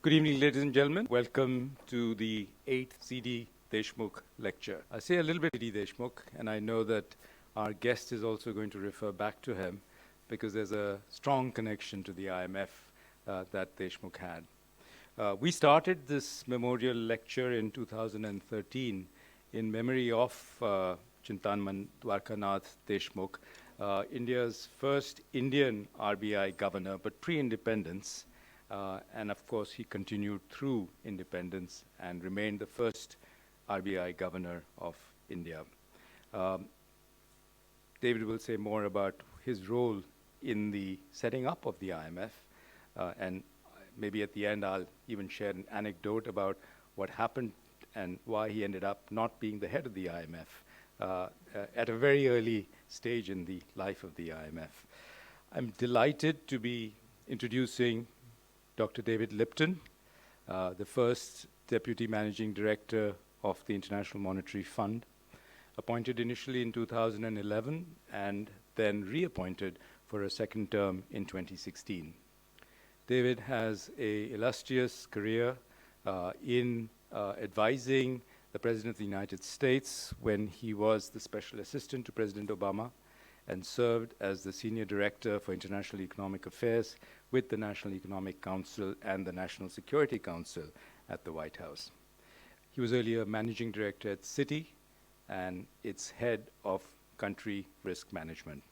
Good evening, ladies and gentlemen. Welcome to the 8th C.D. Deshmukh lecture. I say a little bit C.D. Deshmukh, and I know that our guest is also going to refer back to him because there's a strong connection to the IMF that Deshmukh had. We started this memorial lecture in 2013 in memory of Chintanman Dwarkanath Deshmukh, India's first Indian RBI governor, but pre-independence. And of course, he continued through independence and remained the first RBI governor of India. David will say more about his role in the setting up of the IMF, and maybe at the end I'll even share an anecdote about what happened and why he ended up not being the head of the IMF at a very early stage in the life of the IMF. I'm delighted to be introducing Dr. David Lipton, the first Deputy Managing Director of the International Monetary Fund, appointed initially in 2011 and then reappointed for a second term in 2016. David has an illustrious career in advising the President of the United States when he was the Special Assistant to President Obama and served as the Senior Director for International Economic Affairs with the National Economic Council and the National Security Council at the White House. He was earlier Managing Director at Citi and its head of country risk management.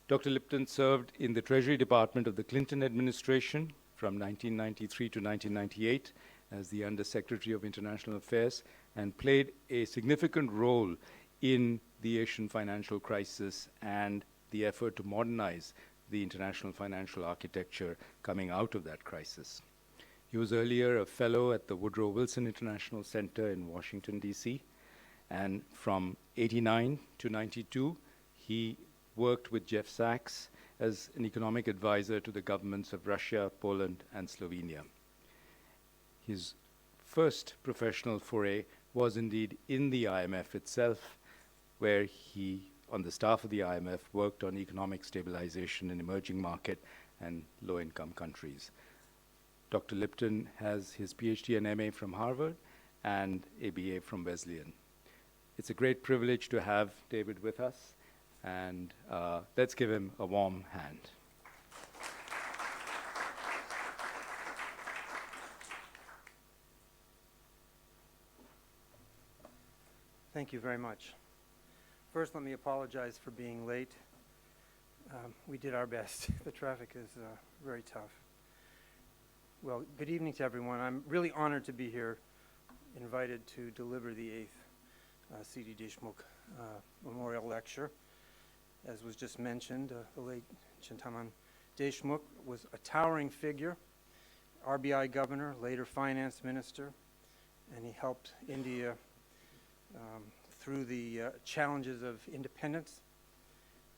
Dr. Lipton served in the Treasury Department of the Clinton administration from 1993 to 1998 as the Undersecretary of International Affairs and played a significant role in the Asian financial crisis and the effort to modernize the international financial architecture coming out of that crisis. He was earlier a fellow at the Woodrow Wilson International Center in Washington, D.C., and from 89 to 92, he worked with Jeff Sachs as an economic advisor to the governments of Russia, Poland, and Slovenia. His first professional foray was indeed in the IMF itself, where he, on the staff of the IMF, worked on economic stabilization in emerging market and low-income countries. Dr. Lipton has his PhD and MA from Harvard and a BA from Wesleyan. It's a great privilege to have David with us, and let's give him a warm hand. Thank you very much. First, let me apologize for being late. We did our best. The traffic is very tough. Well, good evening to everyone. I'm really honored to be here, invited to deliver the 8th C.D. Deshmukh Memorial Lecture. As was just mentioned, the late Chintanman Deshmukh was a towering figure, RBI governor, later finance minister, and he helped India through the challenges of independence.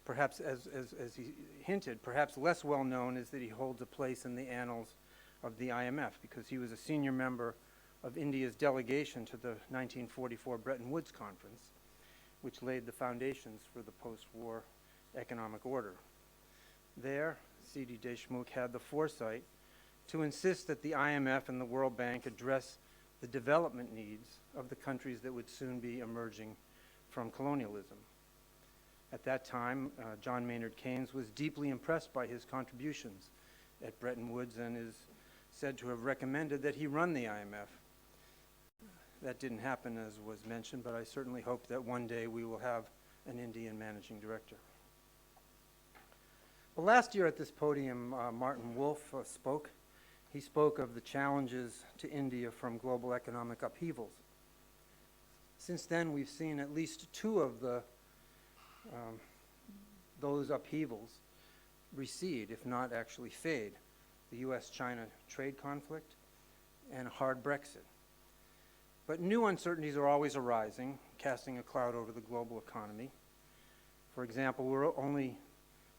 Perhaps, as he hinted, perhaps less well known is that he holds a place in the annals of the IMF because he was a senior member of India's delegation to the 1944 Bretton Woods Conference, which laid the foundations for the post-war economic order. There, C.D. Deshmukh had the foresight to insist that the IMF and the World Bank address the development needs of the countries that would soon be emerging from colonialism. At that time, John Maynard Keynes was deeply impressed by his contributions at Bretton Woods and is said to have recommended that he run the IMF. That didn't happen, as was mentioned, but I certainly hope that one day we will have an Indian managing director. Well, last year at this podium, Martin Wolf spoke. He spoke of the challenges to India from global economic upheavals. Since then, we've seen at least two of those upheavals recede, if not actually fade: the U.S.-China trade conflict and a hard Brexit. But new uncertainties are always arising, casting a cloud over the global economy. For example, we're only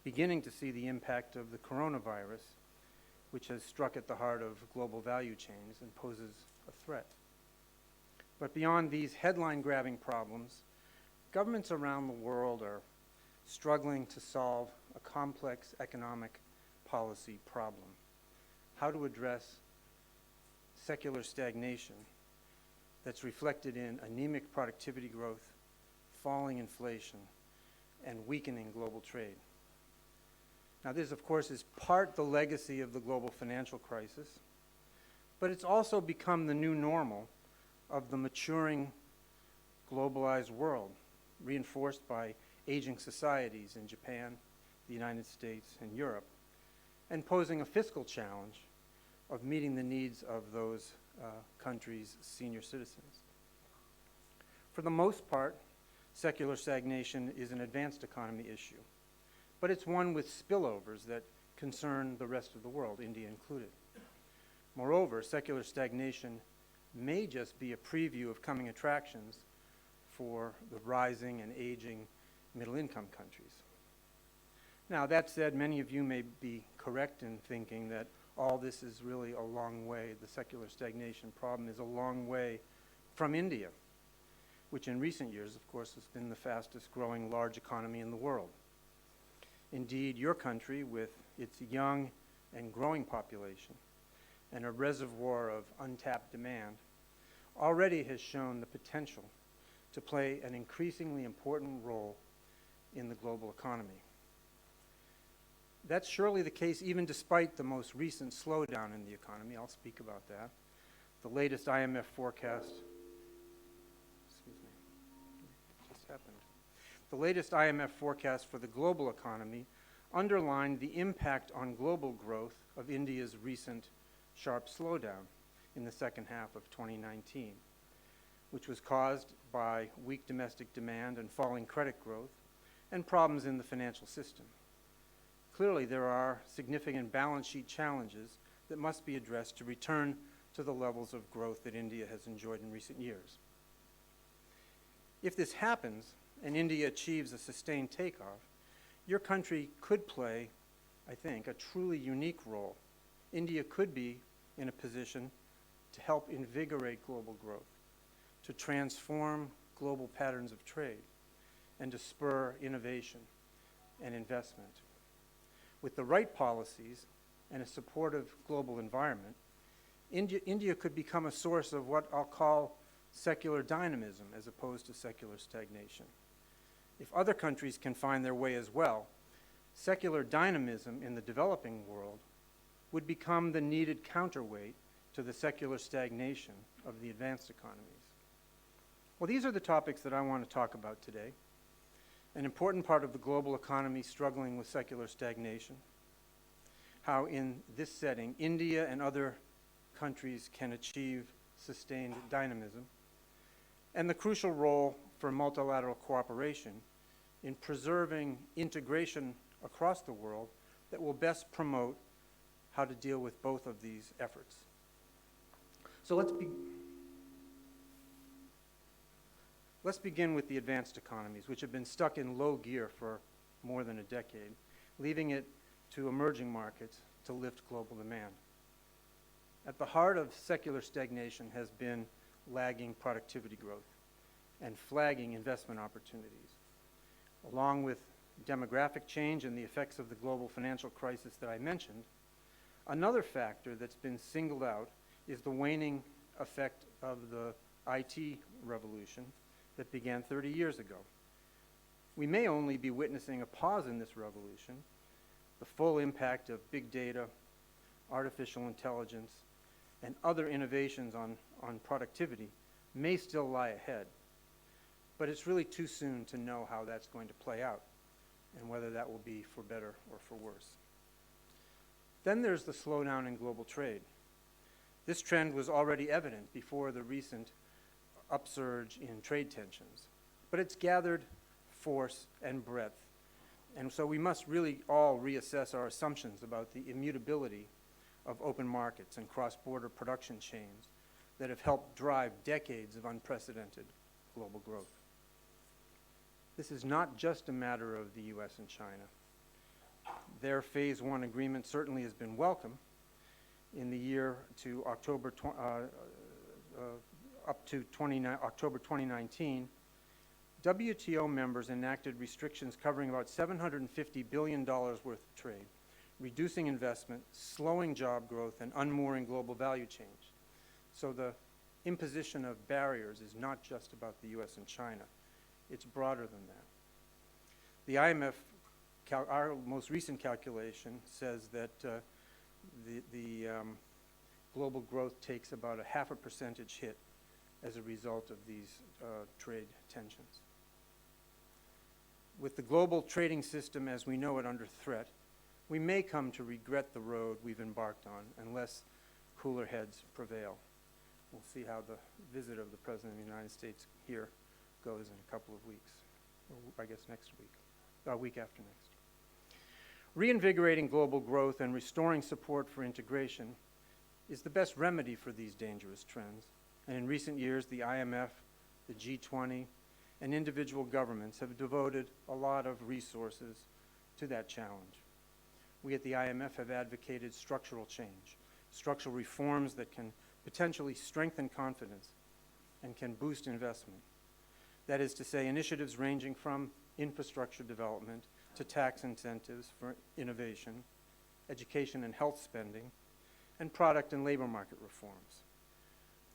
beginning to see the impact of the coronavirus, which has struck at the heart of global value chains and poses a threat. But beyond these headline-grabbing problems, governments around the world are struggling to solve a complex economic policy problem: how to address secular stagnation that's reflected in anemic productivity growth, falling inflation, and weakening global trade. Now, this, of course, is part the legacy of the global financial crisis, but it's also become the new normal of the maturing globalized world, reinforced by aging societies in Japan, the United States, and Europe, and posing a fiscal challenge of meeting the needs of those countries' senior citizens. For the most part, secular stagnation is an advanced economy issue, but it's one with spillovers that concern the rest of the world, India included. Moreover, secular stagnation may just be a preview of coming attractions for the rising and aging middle-income countries. Now, that said, many of you may be correct in thinking that all this is really a long way, the secular stagnation problem is a long way from India, which in recent years, of course, has been the fastest growing large economy in the world. Indeed, your country, with its young and growing population and a reservoir of untapped demand, already has shown the potential to play an increasingly important role in the global economy. That's surely the case even despite the most recent slowdown in the economy. I'll speak about that. The latest IMF forecast, The latest IMF forecast for the global economy underlined the impact on global growth of India's recent sharp slowdown in the second half of 2019, which was caused by weak domestic demand and falling credit growth and problems in the financial system. Clearly, there are significant balance sheet challenges that must be addressed to return to the levels of growth that India has enjoyed in recent years. If this happens, and India achieves a sustained takeoff, your country could play, I think, a truly unique role. India could be in a position to help invigorate global growth, to transform global patterns of trade, and to spur innovation and investment. With the right policies and a supportive global environment, India could become a source of what I'll call secular dynamism as opposed to secular stagnation. If other countries can find their way as well, secular dynamism in the developing world would become the needed counterweight to the secular stagnation of the advanced economies. Well, these are the topics that I want to talk about today. An important part of the global economy struggling with secular stagnation, how in this setting India and other countries can achieve sustained dynamism, and the crucial role for multilateral cooperation in preserving integration across the world that will best promote how to deal with both of these efforts. So let's begin with the advanced economies, which have been stuck in low gear for more than a decade, leaving it to emerging markets to lift global demand. At the heart of secular stagnation has been lagging productivity growth and flagging investment opportunities. Along with demographic change and the effects of the global financial crisis that I mentioned, another factor that's been singled out is the waning effect of the IT revolution that began 30 years ago. We may only be witnessing a pause in this revolution. The full impact of big data, artificial intelligence, and other innovations on productivity may still lie ahead. But it's really too soon to know how that's going to play out and whether that will be for better or for worse. Then there's the slowdown in global trade. This trend was already evident before the recent upsurge in trade tensions, but it's gathered force and breadth. And so we must really all reassess our assumptions about the immutability of open markets and cross-border production chains that have helped drive decades of unprecedented global growth. This is not just a matter of the US and China. Their Phase 1 agreement certainly has been welcome. In the year to October 2019, WTO members enacted restrictions covering about $750 billion worth of trade, reducing investment, slowing job growth, and unmooring global value chains. So the imposition of barriers is not just about the US and China. It's broader than that. The IMF, our most recent calculation says that global growth takes about a 0.5% hit as a result of these trade tensions. With the global trading system as we know it under threat, we may come to regret the road we've embarked on unless cooler heads prevail. We'll see how the visit of the President of the United States here goes in a couple of weeks, or I guess next week, week after next. Reinvigorating global growth and restoring support for integration is the best remedy for these dangerous trends. And in recent years, the IMF, the G20, and individual governments have devoted a lot of resources to that challenge. We at the IMF have advocated structural change, structural reforms that can potentially strengthen confidence and can boost investment. That is to say, initiatives ranging from infrastructure development to tax incentives for innovation, education and health spending, and product and labor market reforms.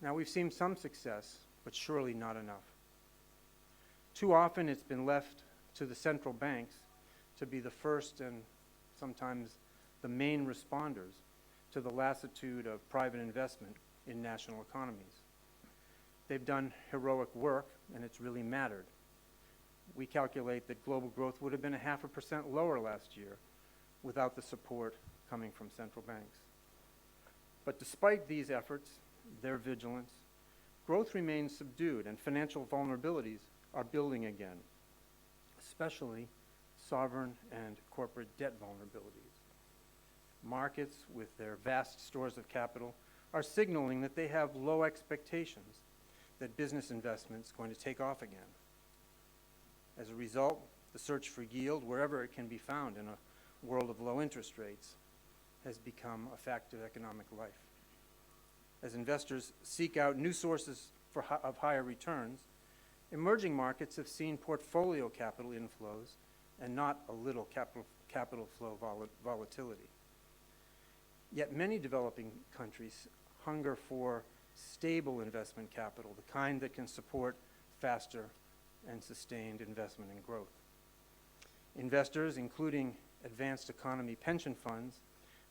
Now, we've seen some success, but surely not enough. Too often it's been left to the central banks to be the first and sometimes the main responders to the lassitude of private investment in national economies. They've done heroic work, and it's really mattered. We calculate that global growth would have been 0.5% lower last year without the support coming from central banks. But despite these efforts, their vigilance, growth remains subdued and financial vulnerabilities are building again, especially sovereign and corporate debt vulnerabilities. Markets, with their vast stores of capital, are signaling that they have low expectations that business investment is going to take off again. As a result, the search for yield, wherever it can be found in a world of low interest rates, has become a fact of economic life. As investors seek out new sources of higher returns, emerging markets have seen portfolio capital inflows and not a little capital flow volatility. Yet many developing countries hunger for stable investment capital, the kind that can support faster and sustained investment and growth. Investors, including advanced economy pension funds,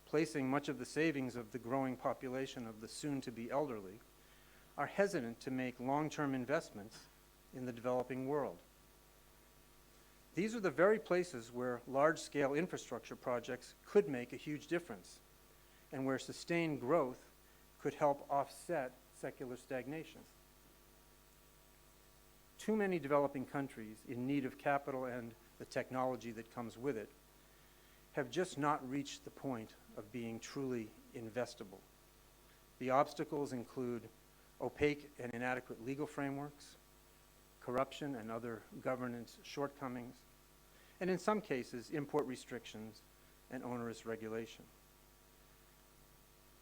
placing much of the savings of the growing population of the soon-to-be elderly, are hesitant to make long-term investments in the developing world. These are the very places where large-scale infrastructure projects could make a huge difference, and where sustained growth could help offset secular stagnation. Too many developing countries in need of capital and the technology that comes with it have just not reached the point of being truly investable. The obstacles include opaque and inadequate legal frameworks, corruption and other governance shortcomings, and in some cases, import restrictions and onerous regulation.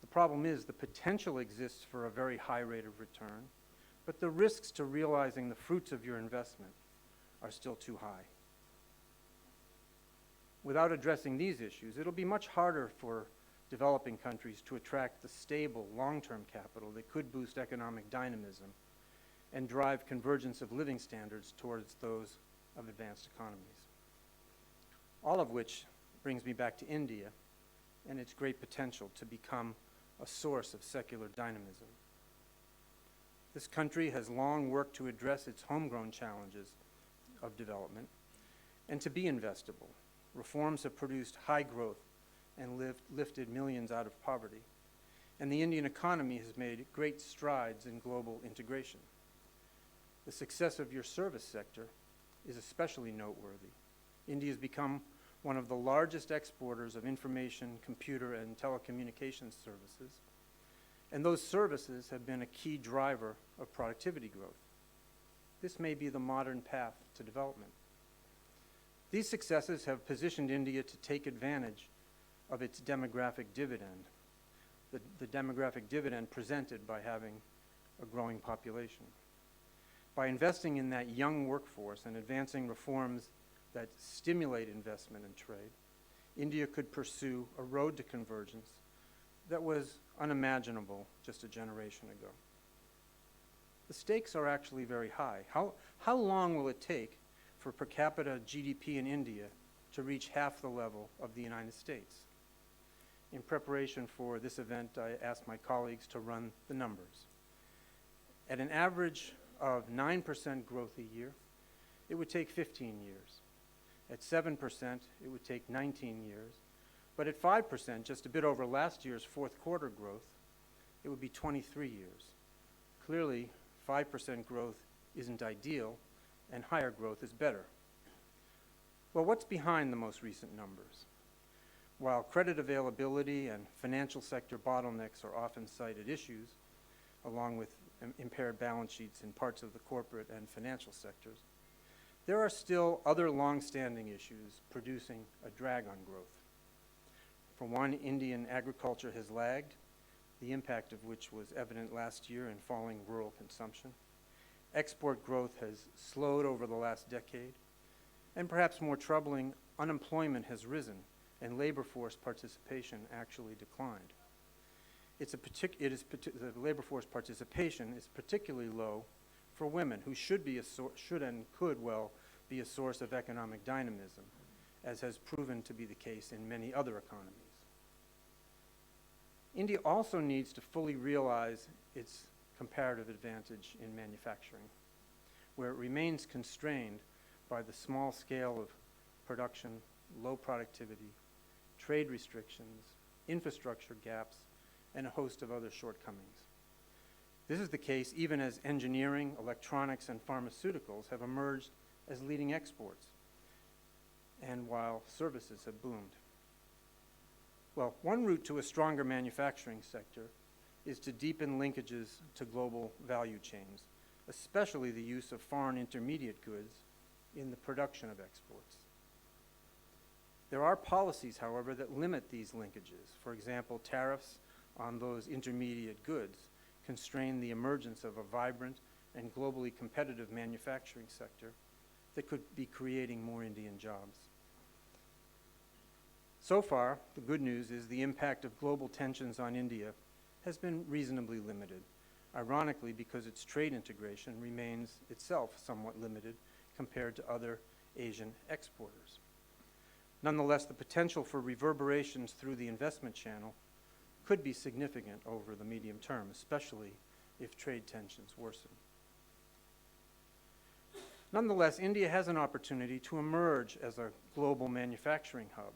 The problem is the potential exists for a very high rate of return, but the risks to realizing the fruits of your investment are still too high. Without addressing these issues, it'll be much harder for developing countries to attract the stable, long-term capital that could boost economic dynamism and drive convergence of living standards towards those of advanced economies. All of which brings me back to India and its great potential to become a source of secular dynamism. This country has long worked to address its homegrown challenges of development and to be investable. Reforms have produced high growth and lifted millions out of poverty. And the Indian economy has made great strides in global integration. The success of your service sector is especially noteworthy. India has become one of the largest exporters of information, computer, and telecommunications services. And those services have been a key driver of productivity growth. This may be the modern path to development. These successes have positioned India to take advantage of its demographic dividend, the demographic dividend presented by having a growing population. By investing in that young workforce and advancing reforms that stimulate investment and trade, India could pursue a road to convergence that was unimaginable just a generation ago. The stakes are actually very high. How long will it take for per capita GDP in India to reach half the level of the United States? In preparation for this event, I asked my colleagues to run the numbers. At an average of 9% growth a year, it would take 15 years. At 7%, it would take 19 years. But at 5%, just a bit over last year's fourth quarter growth, it would be 23 years. Clearly, 5% growth isn't ideal, and higher growth is better. Well, what's behind the most recent numbers? While credit availability and financial sector bottlenecks are often cited issues, along with impaired balance sheets in parts of the corporate and financial sectors, there are still other long-standing issues producing a drag on growth. For one, Indian agriculture has lagged, the impact of which was evident last year in falling rural consumption. Export growth has slowed over the last decade, and perhaps more troubling, unemployment has risen and labor force participation actually declined. The labor force participation is particularly low for women, who should and could well be a source of economic dynamism, as has proven to be the case in many other economies. India also needs to fully realize its comparative advantage in manufacturing, where it remains constrained by the small scale of production, low productivity, trade restrictions, infrastructure gaps, and a host of other shortcomings. This is the case even as engineering, electronics, and pharmaceuticals have emerged as leading exports, and while services have boomed. Well, one route to a stronger manufacturing sector is to deepen linkages to global value chains, especially the use of foreign intermediate goods in the production of exports. There are policies, however, that limit these linkages. For example, tariffs on those intermediate goods constrain the emergence of a vibrant and globally competitive manufacturing sector that could be creating more Indian jobs. So far, the good news is the impact of global tensions on India has been reasonably limited, ironically because its trade integration remains itself somewhat limited compared to other Asian exporters. Nonetheless, the potential for reverberations through the investment channel could be significant over the medium term, especially if trade tensions worsen. Nonetheless, India has an opportunity to emerge as a global manufacturing hub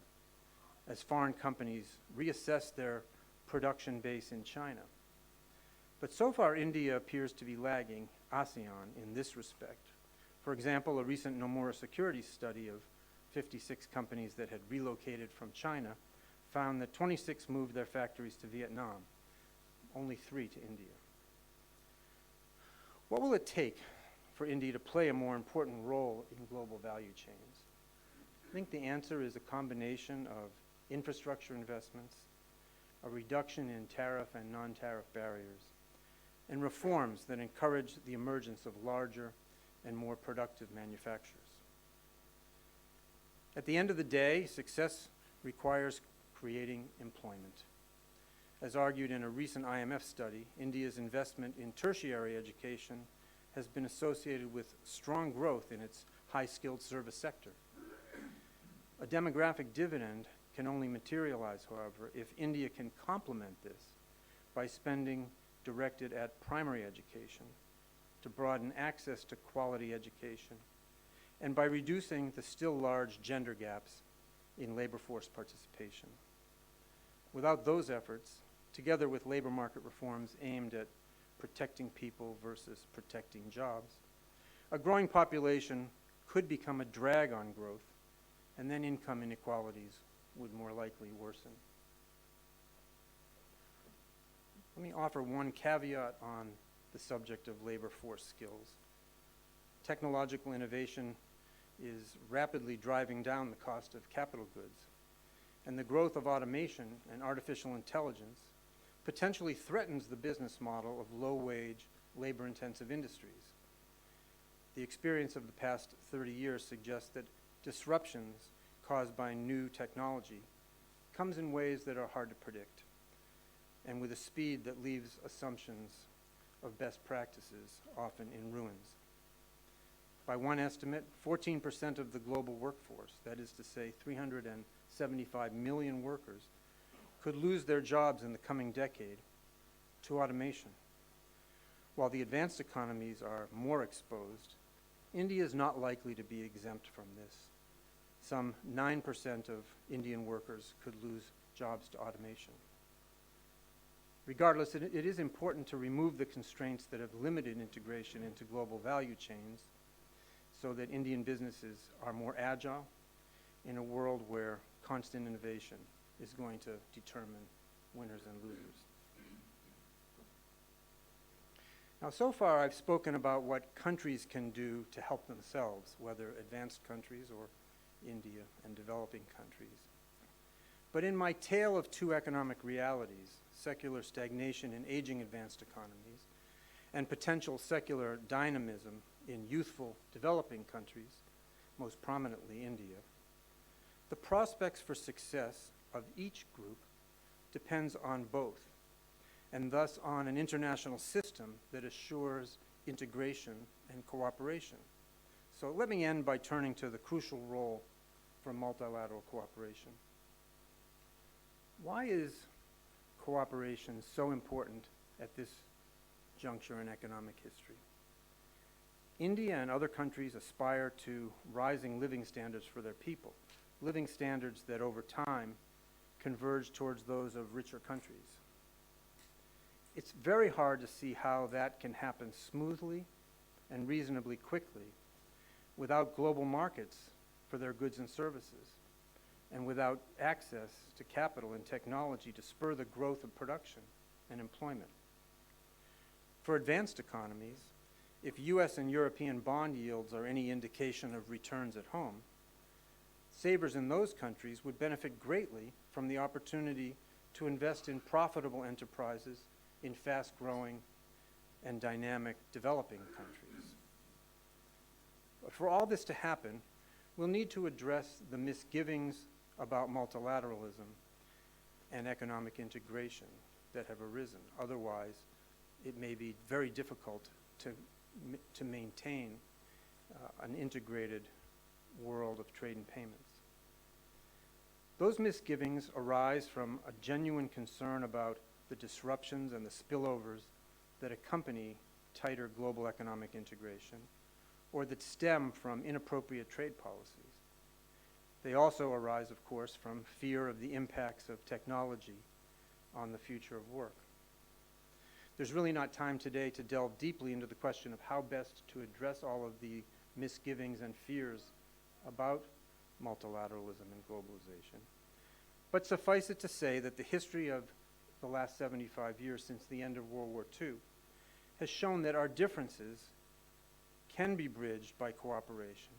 as foreign companies reassess their production base in China. But so far, India appears to be lagging ASEAN in this respect. For example, a recent Nomura Securities study of 56 companies that had relocated from China found that 26 moved their factories to Vietnam, only 3 to India. What will it take for India to play a more important role in global value chains? I think the answer is a combination of infrastructure investments, a reduction in tariff and non-tariff barriers, and reforms that encourage the emergence of larger and more productive manufacturers. At the end of the day, success requires creating employment. As argued in a recent IMF study, India's investment in tertiary education has been associated with strong growth in its high-skilled service sector. A demographic dividend can only materialize, however, if India can complement this by spending directed at primary education to broaden access to quality education, and by reducing the still large gender gaps in labor force participation. Without those efforts, together with labor market reforms aimed at protecting people versus protecting jobs, a growing population could become a drag on growth, and then income inequalities would more likely worsen. Let me offer one caveat on the subject of labor force skills. Technological innovation is rapidly driving down the cost of capital goods, and the growth of automation and artificial intelligence potentially threatens the business model of low-wage, labor-intensive industries. The experience of the past 30 years suggests that disruptions caused by new technology comes in ways that are hard to predict. and with a speed that leaves assumptions of best practices often in ruins. By one estimate, 14% of the global workforce, that is to say 375 million workers, could lose their jobs in the coming decade to automation. While the advanced economies are more exposed, India is not likely to be exempt from this. Some 9% of Indian workers could lose jobs to automation. Regardless, it is important to remove the constraints that have limited integration into global value chains so that Indian businesses are more agile in a world where constant innovation is going to determine winners and losers. Now, so far I've spoken about what countries can do to help themselves, whether advanced countries or India and developing countries. But in my tale of two economic realities, secular stagnation in aging advanced economies and potential secular dynamism in youthful developing countries, most prominently India, the prospects for success of each group depends on both, and thus on an international system that assures integration and cooperation. So let me end by turning to the crucial role for multilateral cooperation. Why is cooperation so important at this juncture in economic history? India and other countries aspire to rising living standards for their people, living standards that over time converge towards those of richer countries. It's very hard to see how that can happen smoothly and reasonably quickly without global markets for their goods and services, and without access to capital and technology to spur the growth of production and employment. For advanced economies, if US and European bond yields are any indication of returns at home, savers in those countries would benefit greatly from the opportunity to invest in profitable enterprises in fast-growing and dynamic developing countries. But for all this to happen, we'll need to address the misgivings about multilateralism and economic integration that have arisen. Otherwise, it may be very difficult to maintain an integrated world of trade and payments. Those misgivings arise from a genuine concern about the disruptions and the spillovers that accompany tighter global economic integration, or that stem from inappropriate trade policies. They also arise, of course, from fear of the impacts of technology on the future of work. There's really not time today to delve deeply into the question of how best to address all of the misgivings and fears about multilateralism and globalization. But suffice it to say that the history of the last 75 years since the end of World War II has shown that our differences can be bridged by cooperation,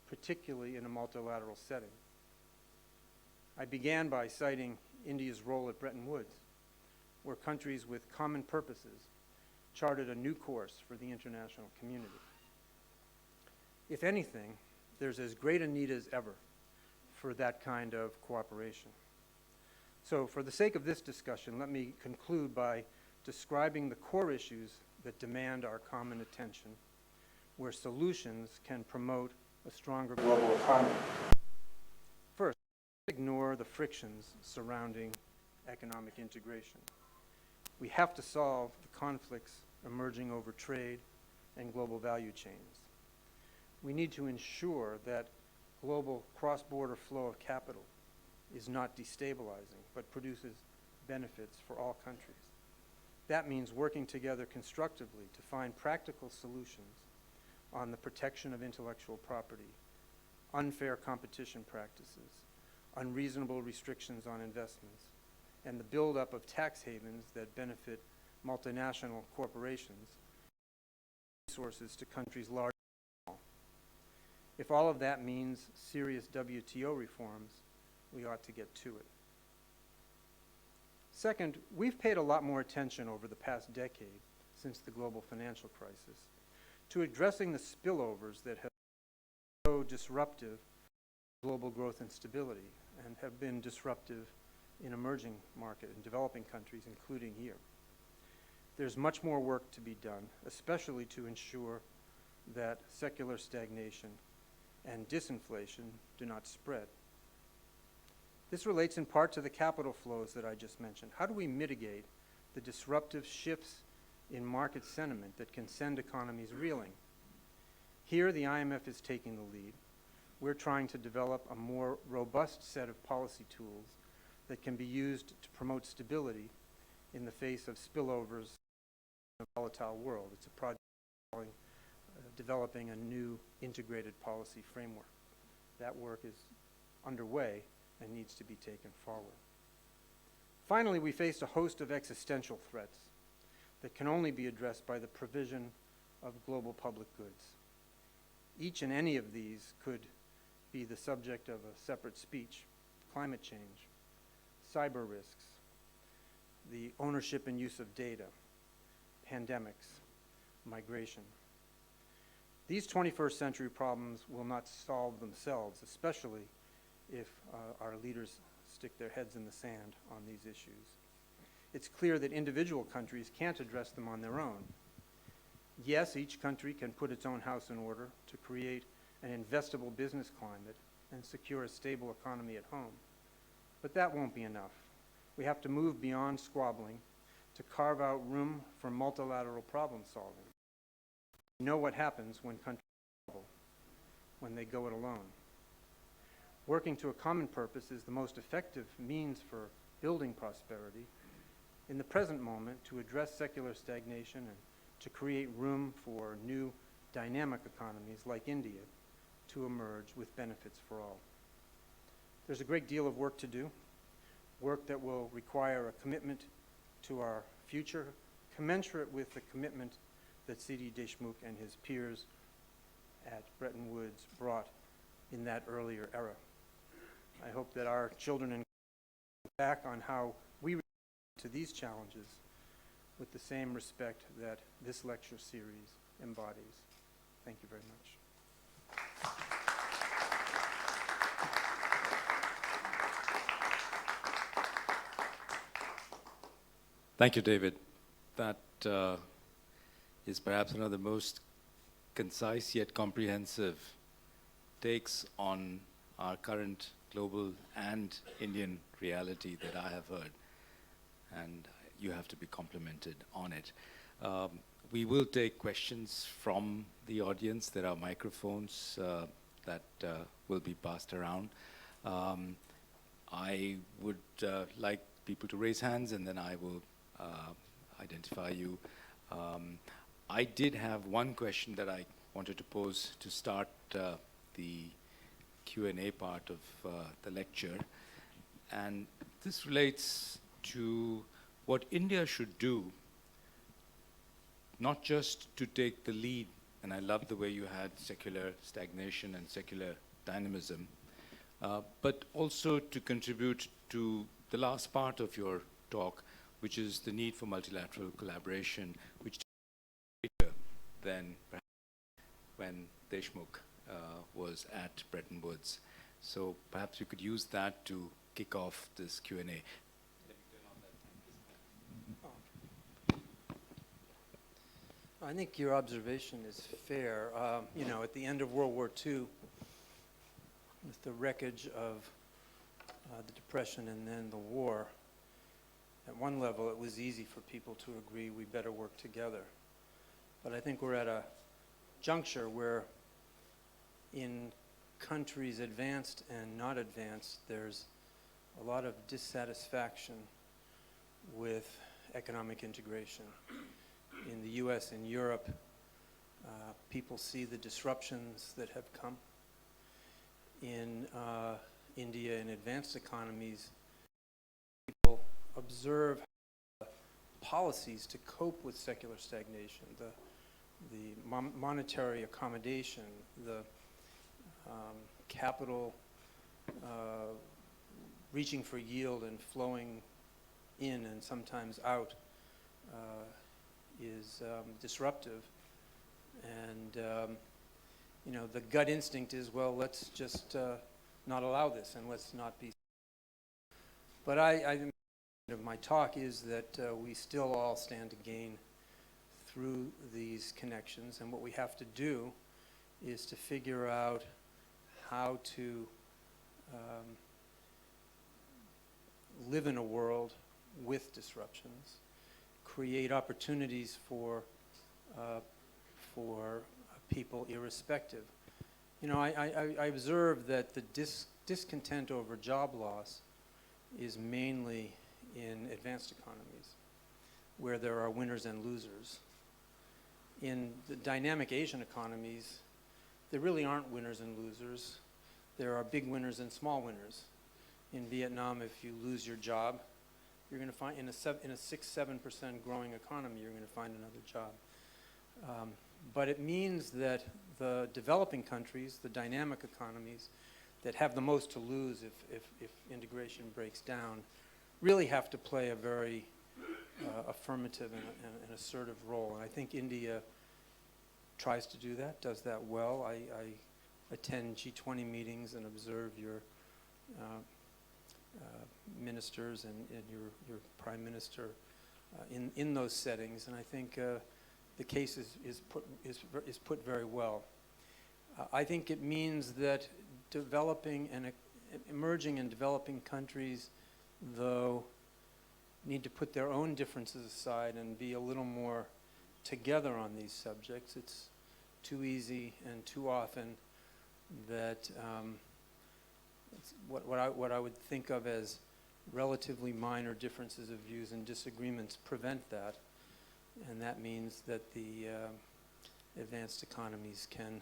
particularly in a multilateral setting. I began by citing India's role at Bretton Woods, where countries with common purposes charted a new course for the international community. If anything, there's as great a need as ever for that kind of cooperation. So for the sake of this discussion, let me conclude by describing the core issues that demand our common attention, where solutions can promote a stronger global economy. First, ignore the frictions surrounding economic integration. We have to solve the conflicts emerging over trade and global value chains. We need to ensure that global cross-border flow of capital is not destabilizing, but produces benefits for all countries. That means working together constructively to find practical solutions on the protection of intellectual property, unfair competition practices, unreasonable restrictions on investments, and the buildup of tax havens that benefit multinational corporations, resources to countries large and small. If all of that means serious WTO reforms, we ought to get to it. Second, we've paid a lot more attention over the past decade, since the global financial crisis, to addressing the spillovers that have been so disruptive to global growth and stability, and have been disruptive in emerging market and developing countries, including here. There's much more work to be done, especially to ensure that secular stagnation and disinflation do not spread. This relates in part to the capital flows that I just mentioned. How do we mitigate the disruptive shifts in market sentiment that can send economies reeling? Here, the IMF is taking the lead. We're trying to develop a more robust set of policy tools that can be used to promote stability in the face of spillovers in a volatile world. It's a project calling developing a new integrated policy framework. That work is underway and needs to be taken forward. Finally, we faced a host of existential threats that can only be addressed by the provision of global public goods. Each and any of these could be the subject of a separate speech: climate change, cyber risks, the ownership and use of data, pandemics, migration. These 21st century problems will not solve themselves, especially if our leaders stick their heads in the sand on these issues. It's clear that individual countries can't address them on their own. Yes, each country can put its own house in order to create an investable business climate and secure a stable economy at home. But that won't be enough. We have to move beyond squabbling to carve out room for multilateral problem solving. We know what happens when countries squabble, when they go it alone. Working to a common purpose is the most effective means for building prosperity in the present moment, to address secular stagnation and to create room for new dynamic economies like India to emerge with benefits for all. There's a great deal of work to do, work that will require a commitment to our future, commensurate with the commitment that C.D. Deshmukh and his peers at Bretton Woods brought in that earlier era. I hope that our children and look back on how we respond to these challenges with the same respect that this lecture series embodies. Thank you very much. Thank you, David. That is perhaps one of the most concise yet comprehensive takes on our current global and Indian reality that I have heard, and you have to be complimented on it. We will take questions from the audience. There are microphones that will be passed around. I would like people to raise hands, and then I will identify you. I did have one question that I wanted to pose to start the Q&A part of the lecture, and this relates to what India should do, not just to take the lead, and I love the way you had secular stagnation and secular dynamism, but also to contribute to the last part of your talk, which is the need for multilateral collaboration, which is greater than perhaps when Deshmukh was at Bretton Woods. So perhaps you could use that to kick off this Q&A. I think your observation is fair. You know, at the end of World War II, with the wreckage of the Depression and then the war, at one level it was easy for people to agree we better work together. But I think we're at a juncture where in countries advanced and not advanced, there's a lot of dissatisfaction with economic integration. In the US and Europe, people see the disruptions that have come. In India and advanced economies, people observe policies to cope with secular stagnation, the monetary accommodation, the capital reaching for yield and flowing in and sometimes out is disruptive. And you know, the gut instinct is, well, let's just not allow this and let's not be. But I think of my talk is that we still all stand to gain through these connections, and what we have to do is to figure out how to live in a world with disruptions, create opportunities for people irrespective. You know, I observe that the discontent over job loss is mainly in advanced economies, where there are winners and losers. In the dynamic Asian economies, there really aren't winners and losers. There are big winners and small winners. In Vietnam, if you lose your job, you're going to find, in a 6-7% growing economy, you're going to find another job. But it means that the developing countries, the dynamic economies, that have the most to lose if integration breaks down, really have to play a very affirmative and assertive role. And I think India tries to do that, does that well. I attend G20 meetings and observe your ministers and your prime minister in those settings, and I think the case is put very well. I think it means that developing and emerging and developing countries, though, need to put their own differences aside and be a little more together on these subjects. It's too easy and too often that what I would think of as relatively minor differences of views and disagreements prevent that, and that means that the advanced economies can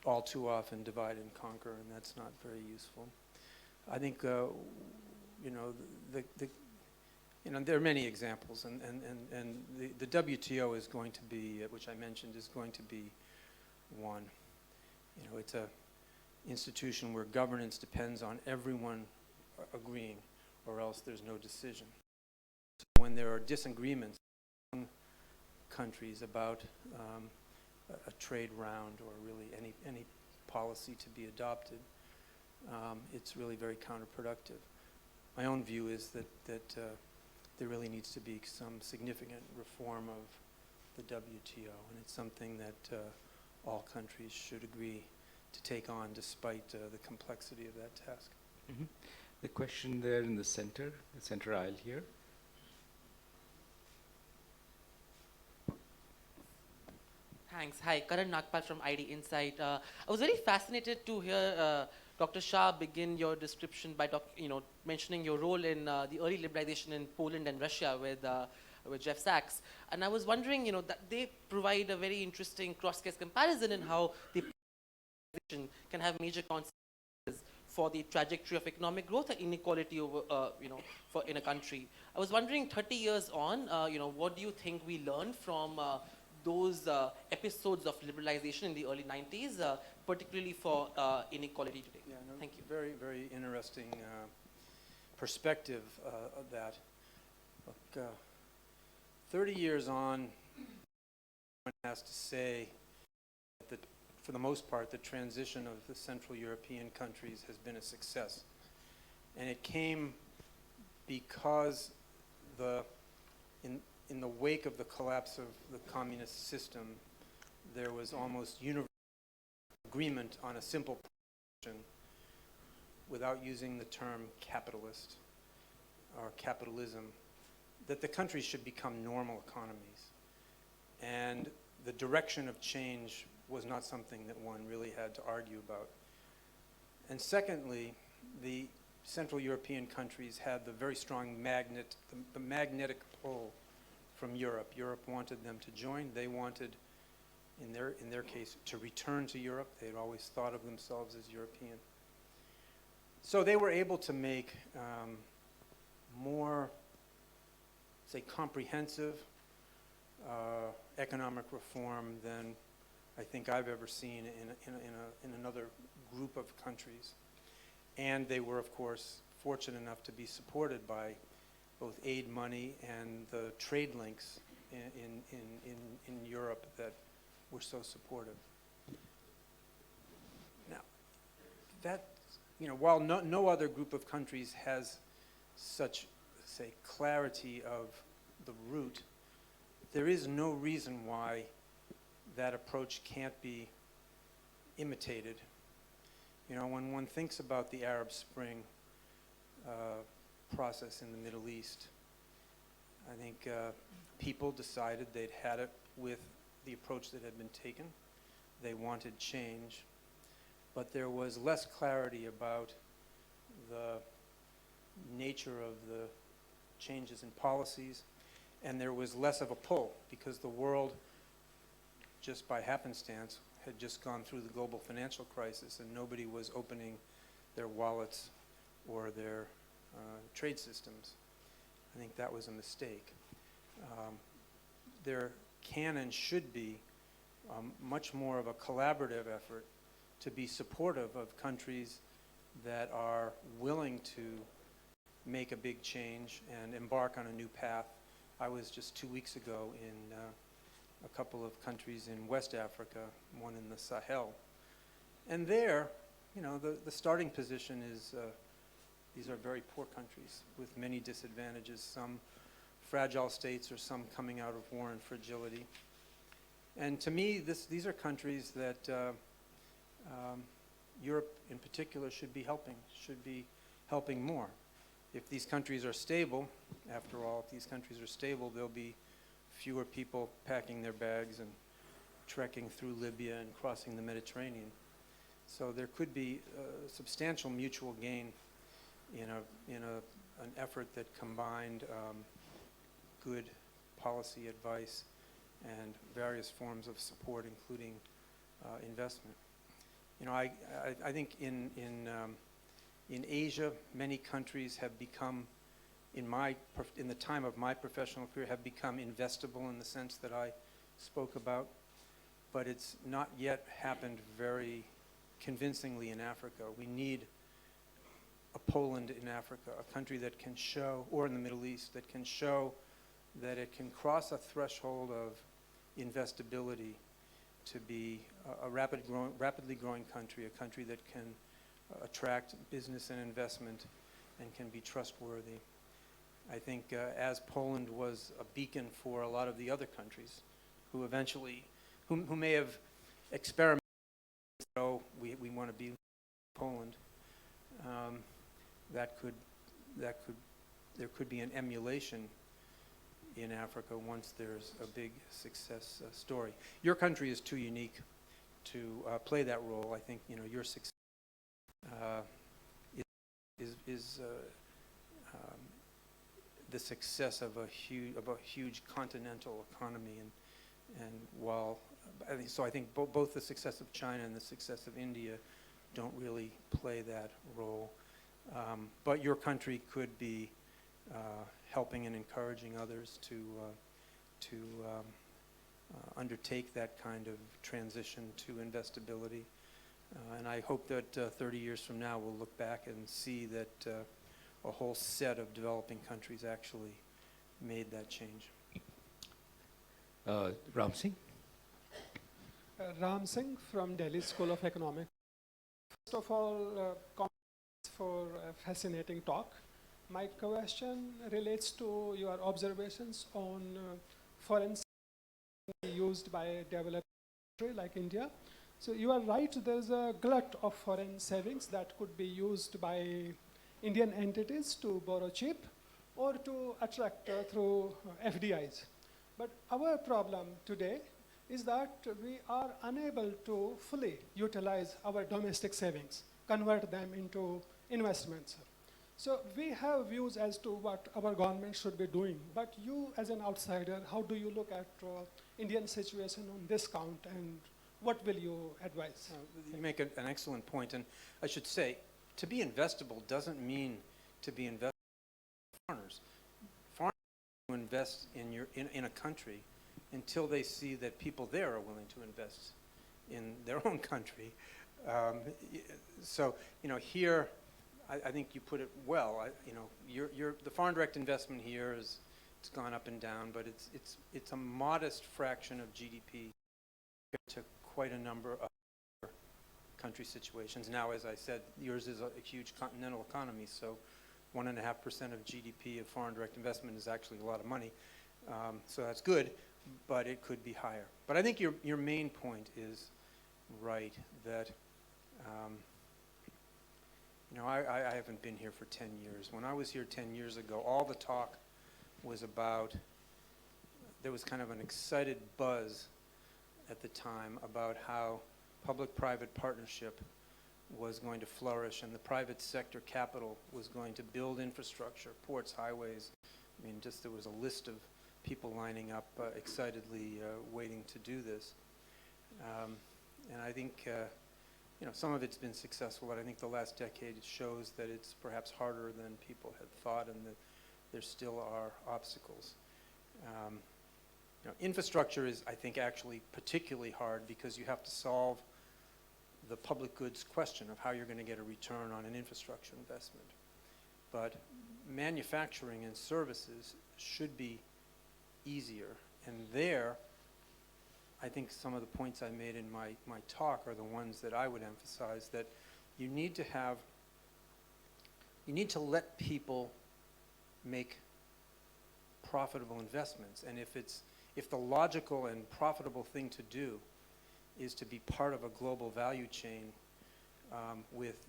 all too often divide and conquer, and that's not very useful. I think you know, you know, there are many examples, and the WTO is going to be, which I mentioned, is going to be one. You know, it's a institution where governance depends on everyone agreeing, or else there's no decision. So when there are disagreements among countries about a trade round or really any policy to be adopted, it's really very counterproductive. My own view is that there really needs to be some significant reform of the WTO, and it's something that all countries should agree to take on despite the complexity of that task. Mm-hmm. The question there in the center aisle here. Thanks. Hi, Karan Nagpal from ID Insight. I was very fascinated to hear Dr. Shah begin your description by mentioning your role in the early liberalization in Poland and Russia with Jeff Sachs. And I was wondering, that they provide a very interesting cross-case comparison in how the can have major consequences for the trajectory of economic growth and inequality over, in a country. I was wondering, 30 years on, what do you think we learned from those episodes of liberalization in the early 90s, particularly for inequality today? Yeah, no, thank you. Very, very interesting perspective of that. Look, 30 years on, one has to say that for the most part, the transition of the Central European countries has been a success. And it came because in the wake of the collapse of the communist system, there was almost universal agreement on a simple proposition without using the term capitalist or capitalism, that the countries should become normal economies. And the direction of change was not something that one really had to argue about. And secondly, the Central European countries had the very strong the magnetic pull from Europe. Europe wanted them to join. They wanted, in their case, to return to Europe. They had always thought of themselves as European. So they were able to make more, say, comprehensive economic reform than I think I've ever seen in another group of countries. And they were, of course, fortunate enough to be supported by both aid money and the trade links in Europe that were so supportive. Now, that, while no other group of countries has such, say, clarity of the root, there is no reason why that approach can't be imitated. You know, when one thinks about the Arab Spring process in the Middle East, I think people decided they'd had it with the approach that had been taken. They wanted change, but there was less clarity about the nature of the changes in policies, and there was less of a pull because the world, just by happenstance, had just gone through the global financial crisis and nobody was opening their wallets or their trade systems. I think that was a mistake. There can and should be much more of a collaborative effort to be supportive of countries that are willing to make a big change and embark on a new path. I was just 2 weeks ago in a couple of countries in West Africa, one in the Sahel. And there, you know, the starting position is these are very poor countries with many disadvantages, some fragile states or some coming out of war and fragility. And to me, these are countries that Europe in particular should be helping more. If these countries are stable, after all, if these countries are stable, there'll be fewer people packing their bags and trekking through Libya and crossing the Mediterranean. So there could be substantial mutual gain in an effort that combined good policy advice and various forms of support, including investment. You know, I think in Asia, many countries have become, in the time of my professional career, have become investable in the sense that I spoke about, but it's not yet happened very convincingly in Africa. We need a Poland in Africa, a country that can show, or in the Middle East, that can show that it can cross a threshold of investability to be a rapidly growing country, a country that can attract business and investment and can be trustworthy. I think as Poland was a beacon for a lot of the other countries who eventually, who may have experimented, so we want to be Poland, there could be an emulation in Africa once there's a big success story. Your country is too unique to play that role. I think, you know, your success is the success of a huge continental economy, and while I think both the success of China and the success of India don't really play that role, but your country could be helping and encouraging others to undertake that kind of transition to investability. And I hope that 30 years from now we'll look back and see that a whole set of developing countries actually made that change. Ram Singh? Ram Singh from Delhi School of Economics. First of all, compliments for a fascinating talk. My question relates to your observations on foreign used by a developed country like India. So you are right, there's a glut of foreign savings that could be used by Indian entities to borrow cheap or to attract through FDIs. But our problem today is that we are unable to fully utilize our domestic savings, convert them into investments. So we have views as to what our government should be doing, but you as an outsider, how do you look at Indian situation on this count, and what will you advise? You make an excellent point, and I should say, to be investable doesn't mean to be investable in foreigners. Foreigners invest in a country until they see that people there are willing to invest in their own country. So, you know, here, I think you put it well. You know, the foreign direct investment here it's gone up and down, but it's a modest fraction of GDP compared to quite a number of country situations. Now, as I said, yours is a huge continental economy, so 1.5% of GDP of foreign direct investment is actually a lot of money. So that's good, but it could be higher. But I think your main point is right, that you know, I haven't been here for 10 years. When I was here 10 years ago, all the talk was about, there was kind of an excited buzz at the time about how public-private partnership was going to flourish and the private sector capital was going to build infrastructure, ports, highways. I mean, just there was a list of people lining up excitedly waiting to do this. And I think, you know, some of it's been successful, but I think the last decade shows that it's perhaps harder than people had thought and that there still are obstacles. You know, infrastructure is, I think, actually particularly hard because you have to solve the public goods question of how you're going to get a return on an infrastructure investment. But manufacturing and services should be easier. And there, I think some of the points I made in my talk are the ones that I would emphasize, that you need to let people make profitable investments. And if the logical and profitable thing to do is to be part of a global value chain with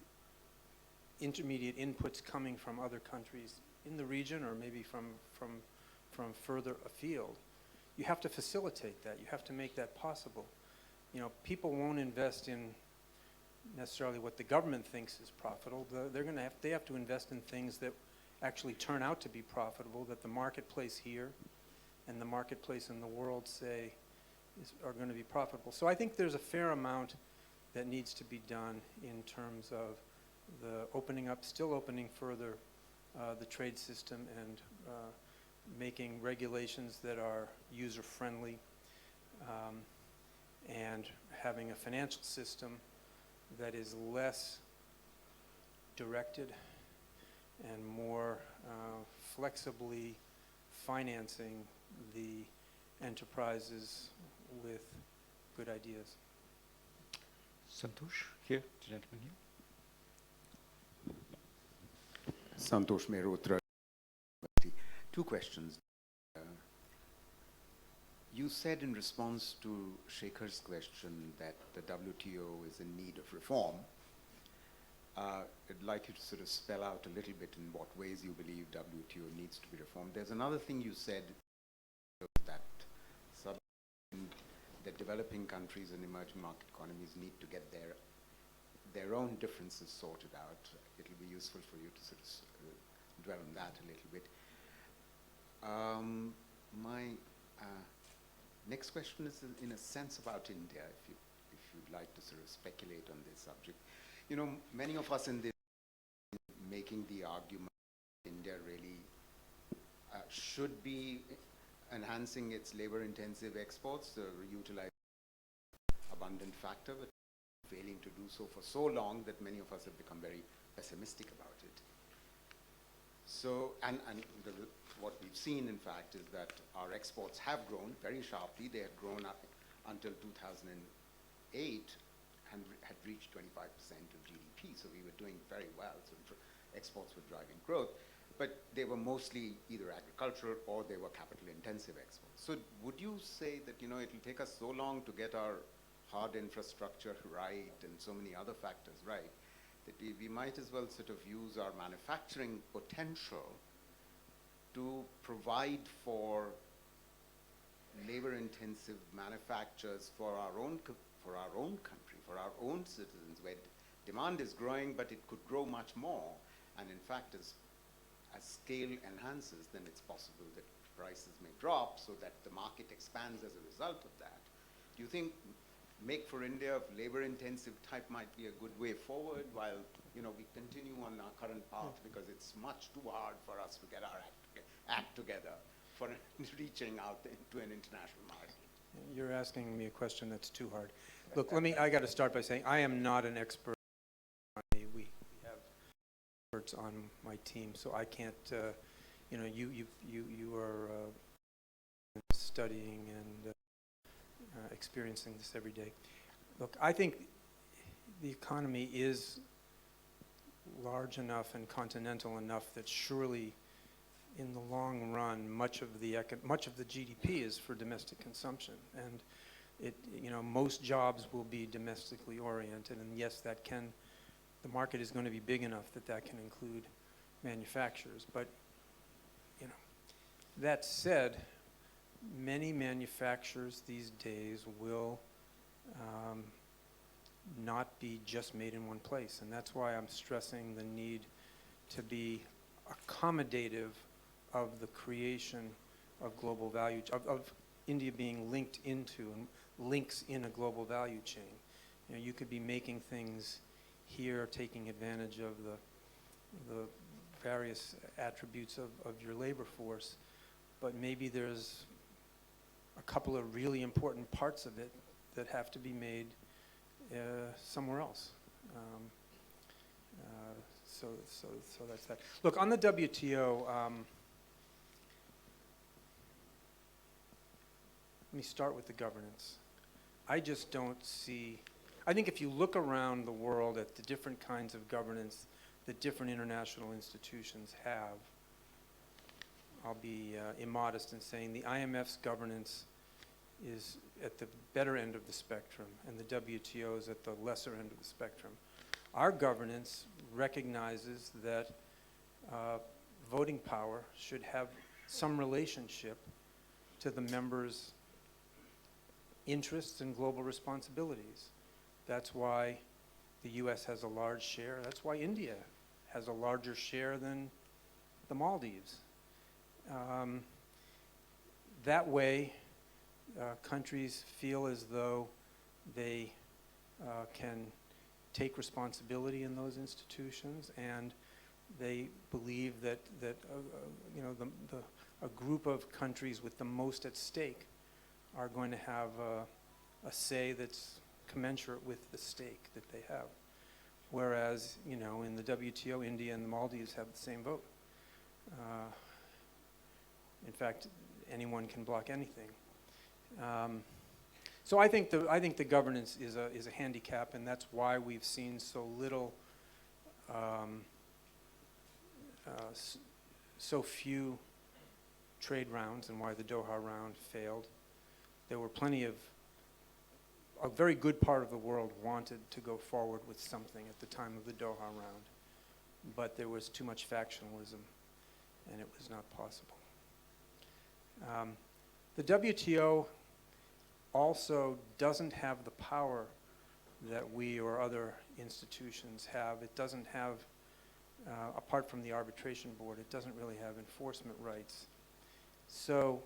intermediate inputs coming from other countries in the region or maybe from further afield, you have to facilitate that. You have to make that possible. You know, people won't invest in necessarily what the government thinks is profitable. They have to invest in things that actually turn out to be profitable, that the marketplace here and the marketplace in the world say are going to be profitable. So I think there's a fair amount that needs to be done in terms of the opening up, still opening further the trade system and making regulations that are user-friendly and having a financial system that is less directed and more flexibly financing the enterprises with good ideas. Santosh, here, the gentleman here. Santosh Mehrotra. Two questions. You said in response to Shekhar's question that the WTO is in need of reform. I'd like you to sort of spell out a little bit in what ways you believe WTO needs to be reformed. There's another thing you said, that that developing countries and emerging market economies need to get their own differences sorted out. It'll be useful for you to sort of dwell on that a little bit. My next question is in a sense about India, if you'd like to sort of speculate on this subject. You know, many of us in this making the argument that India really should be enhancing its labor-intensive exports, utilize abundant factor, but failing to do so for so long that many of us have become very pessimistic about it. So, and what we've seen, in fact, is that our exports have grown very sharply. They had grown up until 2008 and had reached 25% of GDP. So we were doing very well. So exports were driving growth. But they were mostly either agricultural or they were capital-intensive exports. So would you say that, you know, it'll take us so long to get our hard infrastructure right and so many other factors right, that we might as well sort of use our manufacturing potential to provide for labor-intensive manufacturers for our own country, for our own citizens, where demand is growing, but it could grow much more. And in fact, as scale enhances, then it's possible that prices may drop so that the market expands as a result of that. Do you think make for India of labor-intensive type might be a good way forward while, you know, we continue on our current path because it's much too hard for us to get our act together for reaching out into an international market? You're asking me a question that's too hard. Look, I got to start by saying I am not an expert. We have experts on my team, so I can't, you know, you are studying and experiencing this every day. Look, I think the economy is large enough and continental enough that surely in the long run, much of the GDP is for domestic consumption, and most jobs will be domestically oriented, and yes, the market is going to be big enough that can include manufacturers. But that said, many manufacturers these days will not be just made in one place, and that's why I'm stressing the need to be accommodative of the creation of global value, of India being linked into and links in a global value chain. You could be making things here, taking advantage of the various attributes of your labor force, but maybe there's a couple of really important parts of it that have to be made somewhere else. So that's that. Look, on the WTO, let me start with the governance. I just don't see, I think if you look around the world at the different kinds of governance that different international institutions have, I'll be immodest in saying the IMF's governance is at the better end of the spectrum, and the WTO is at the lesser end of the spectrum. Our governance recognizes that voting power should have some relationship to the members' interests and global responsibilities. That's why the US has a large share. That's why India has a larger share than the Maldives. That way, countries feel as though they can take responsibility in those institutions, and they believe that a group of countries with the most at stake are going to have a say that's commensurate with the stake that they have. Whereas, in the WTO, India and the Maldives have the same vote. In fact, anyone can block anything. So I think the governance is a handicap, and that's why we've seen so little, so few trade rounds, and why the Doha round failed. There were plenty of, a very good part of the world wanted to go forward with something at the time of the Doha round, but there was too much factionalism, and it was not possible. The WTO also doesn't have the power that we or other institutions have. It doesn't have, apart from the arbitration board, it doesn't really have enforcement rights. So,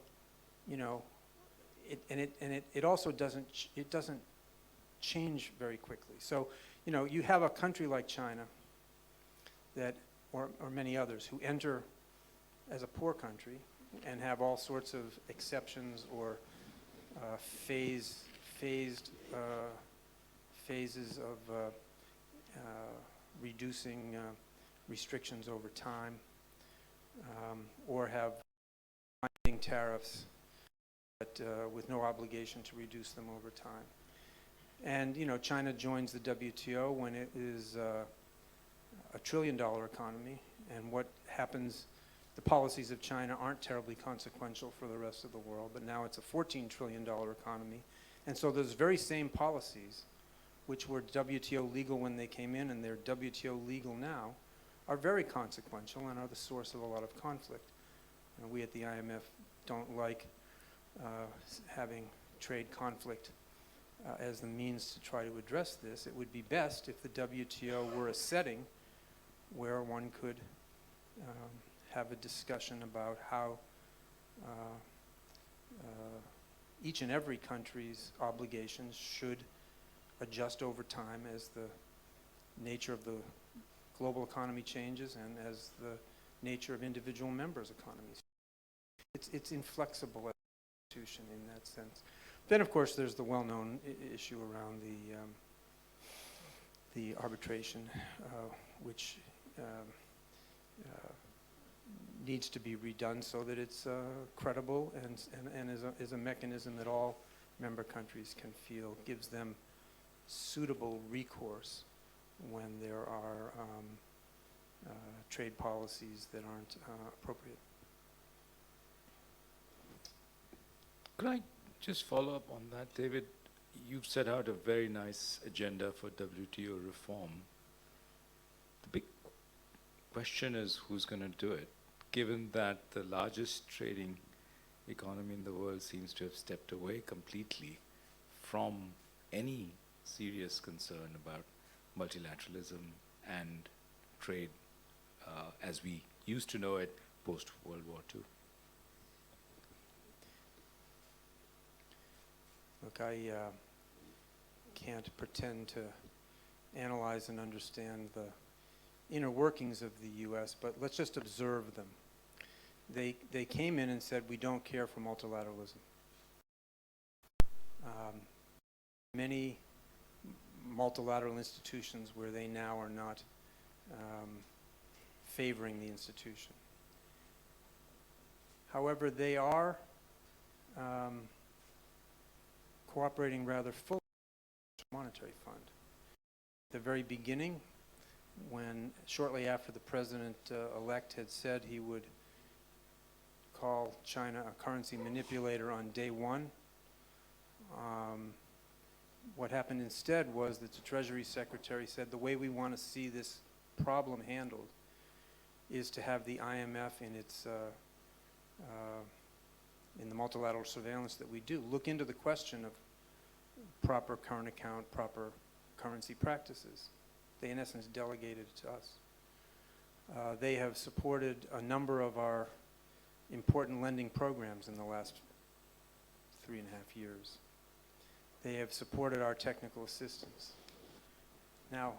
it also doesn't change very quickly. So, you have a country like China that, or many others, who enter as a poor country and have all sorts of exceptions or phases of reducing restrictions over time, or have binding tariffs, but with no obligation to reduce them over time. And China joins the WTO when it is a $1 trillion economy, and what happens, the policies of China aren't terribly consequential for the rest of the world, but now it's a $14 trillion economy. And so those very same policies, which were WTO legal when they came in and they're WTO legal now, are very consequential and are the source of a lot of conflict. We at the IMF don't like having trade conflict as the means to try to address this. It would be best if the WTO were a setting where one could have a discussion about how each and every country's obligations should adjust over time as the nature of the global economy changes and as the nature of individual members' economies. It's inflexible as an institution in that sense. Then, of course, there's the well-known issue around the arbitration, which needs to be redone so that it's credible and is a mechanism that all member countries can feel gives them suitable recourse when there are trade policies that aren't appropriate. Could I just follow up on that, David? You've set out a very nice agenda for WTO reform. The big question is who's going to do it, given that the largest trading economy in the world seems to have stepped away completely from any serious concern about multilateralism and trade as we used to know it post-World War II. Look, I can't pretend to analyze and understand the inner workings of the U.S., but let's just observe them. They came in and said, we don't care for multilateralism. Many multilateral institutions where they now are not favoring the institution. However, they are cooperating rather fully with the Monetary Fund. At the very beginning, when shortly after the president-elect had said he would call China a currency manipulator on day one, what happened instead was that the Treasury Secretary said the way we want to see this problem handled is to have the IMF in its in the multilateral surveillance that we do, look into the question of proper current account, proper currency practices. They, in essence, delegated it to us. They have supported a number of our important lending programs in the last 3.5 years. They have supported our technical assistance. Now,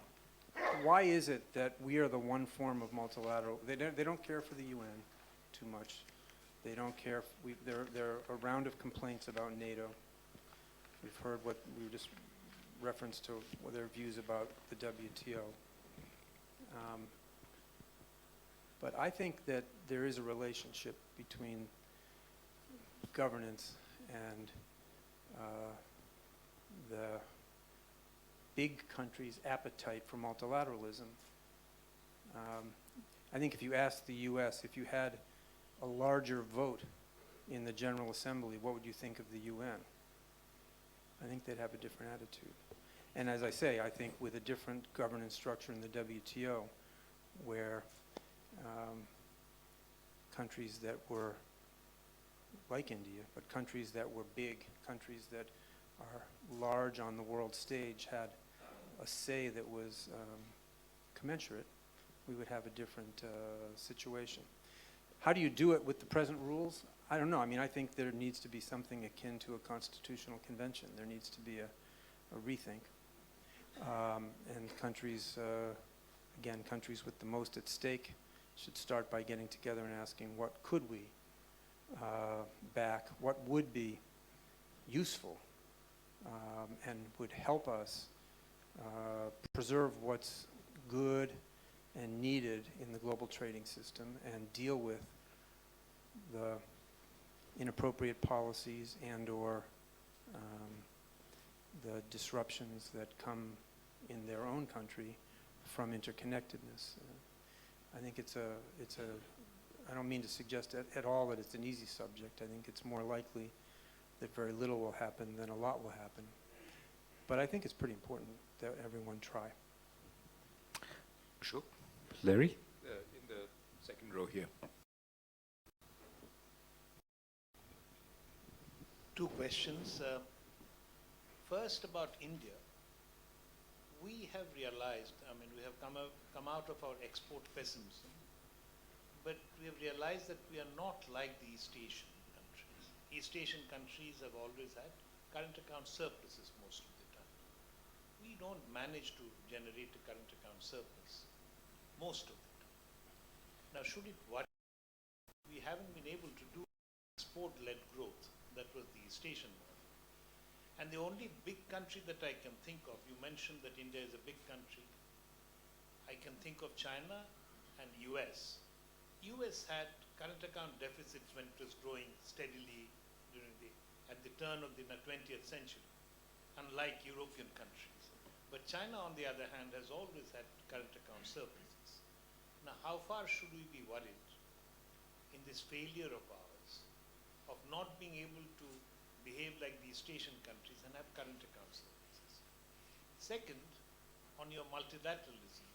why is it that we are the one form of multilateral? They don't care for the UN too much. They don't care. There are a round of complaints about NATO. We've heard what we just referenced to their views about the WTO. But I think that there is a relationship between governance and the big countries' appetite for multilateralism. I think if you asked the US, if you had a larger vote in the General Assembly, what would you think of the UN? I think they'd have a different attitude. And as I say, I think with a different governance structure in the WTO, where countries that were like India, but countries that were big, countries that are large on the world stage had a say that was commensurate, we would have a different situation. How do you do it with the present rules? I don't know. I mean, I think there needs to be something akin to a constitutional convention. There needs to be a rethink. And countries, again, countries with the most at stake should start by getting together and asking what could we back, what would be useful and would help us preserve what's good and needed in the global trading system and deal with the inappropriate policies and or the disruptions that come in their own country from interconnectedness. I think I don't mean to suggest at all that it's an easy subject. I think it's more likely that very little will happen than a lot will happen. But I think it's pretty important that everyone try. Sure. Larry? In the second row here. Two questions. First, about India. We have realized, I mean, we have come out of our export pessimism, but we have realized that we are not like the East Asian countries. East Asian countries have always had current account surpluses most of the time. We don't manage to generate a current account surplus most of the time. Now, should it worry? We haven't been able to do export-led growth. That was the East Asian model. And the only big country that I can think of, you mentioned that India is a big country. I can think of China and US. US had current account deficits when it was growing steadily at the turn of the 20th century, unlike European countries. But China, on the other hand, has always had current account surpluses. Now, how how far should we be worried in this failure of ours of not being able to behave like the East Asian countries and have current account services? Second, on your multilateralism,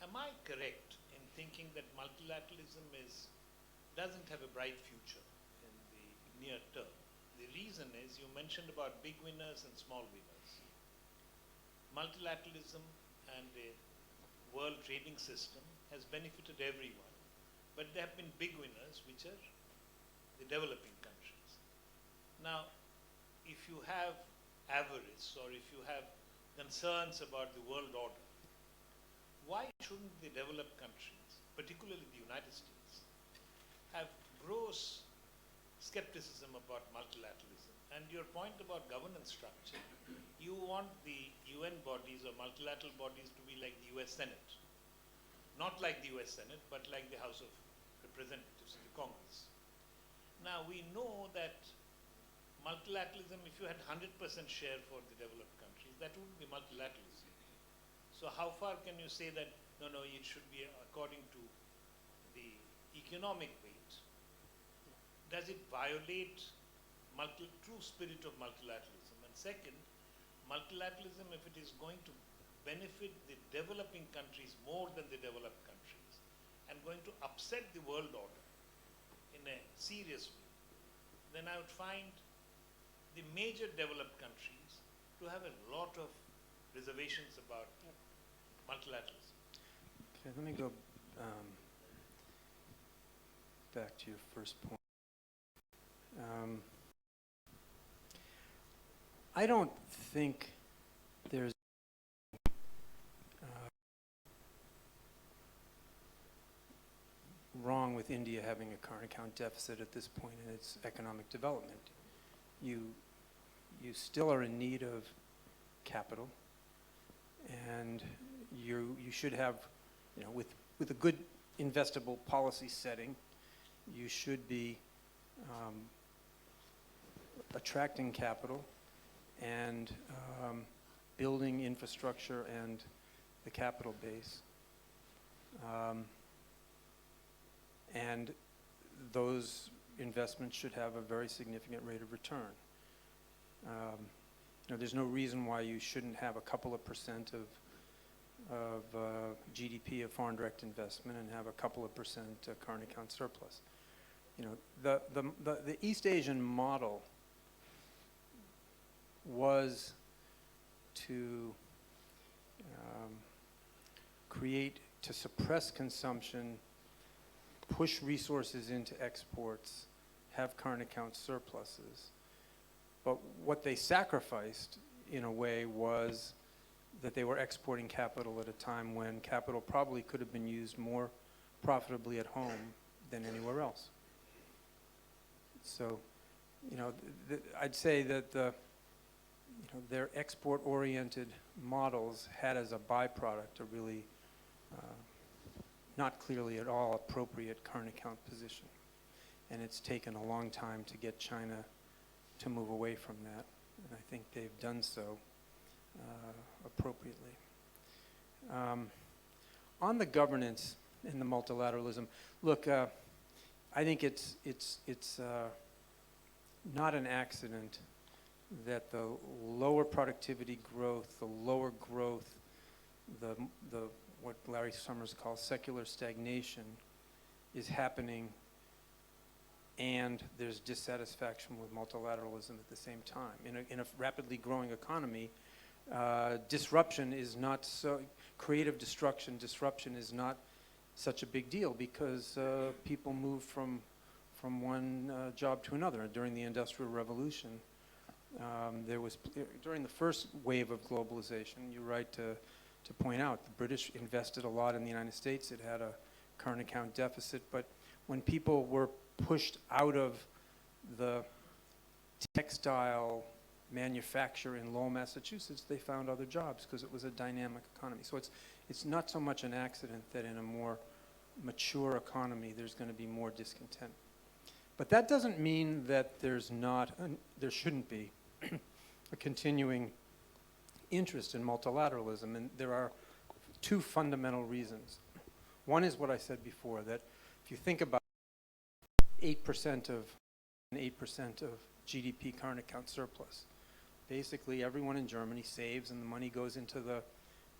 am I correct in thinking that multilateralism doesn't have a bright future in the near term? The reason is you mentioned about big winners and small winners. Multilateralism and a world trading system has benefited everyone, but there have been big winners, which are the developing countries. Now, if you have avarice or if you have concerns about the world order, why shouldn't the developed countries, particularly the United States, have gross skepticism about multilateralism? And your point about governance structure, you want the UN bodies or multilateral bodies to be like the US Senate. Not like the US Senate, but like the House of Representatives, the Congress. Now, we know that multilateralism, if you had 100% share for the developed countries, that wouldn't be multilateralism. So how far can you say that, no, it should be according to the economic weight? Does it violate true spirit of multilateralism? And second, multilateralism, if it is going to benefit the developing countries more than the developed countries and going to upset the world order in a serious way, then I would find the major developed countries to have a lot of reservations about multilateralism. Okay, let me go back to your first point. I don't think there's wrong with India having a current account deficit at this point in its economic development. You still are in need of capital, and you should have, with a good investable policy setting, you should be attracting capital and building infrastructure and the capital base. And those investments should have a very significant rate of return. There's no reason why you shouldn't have a couple of percent of GDP of foreign direct investment and have a couple of percent current account surplus. The East Asian model was to to suppress consumption, push resources into exports, have current account surpluses. But what they sacrificed, in a way, was that they were exporting capital at a time when capital probably could have been used more profitably at home than anywhere else. So, I'd say that their export-oriented models had as a byproduct a really not clearly at all appropriate current account position. And it's taken a long time to get China to move away from that, and I think they've done so appropriately. On the governance and the multilateralism, look, I think it's not an accident that the lower productivity growth, the lower growth, the what Larry Summers calls secular stagnation is happening, and there's dissatisfaction with multilateralism at the same time. In a rapidly growing economy, disruption is not so, creative disruption is not such a big deal because people move from one job to another. During the Industrial Revolution, there was, during the first wave of globalization, you're right to point out, the British invested a lot in the United States. It had a current account deficit, but when people were pushed out of the textile manufacture in Lowell, Massachusetts, they found other jobs because it was a dynamic economy. So it's not so much an accident that in a more mature economy there's going to be more discontent. But that doesn't mean that there shouldn't be a continuing interest in multilateralism, and there are two fundamental reasons. One is what I said before, that if you think about 8% of GDP current account surplus, basically everyone in Germany saves and the money goes into the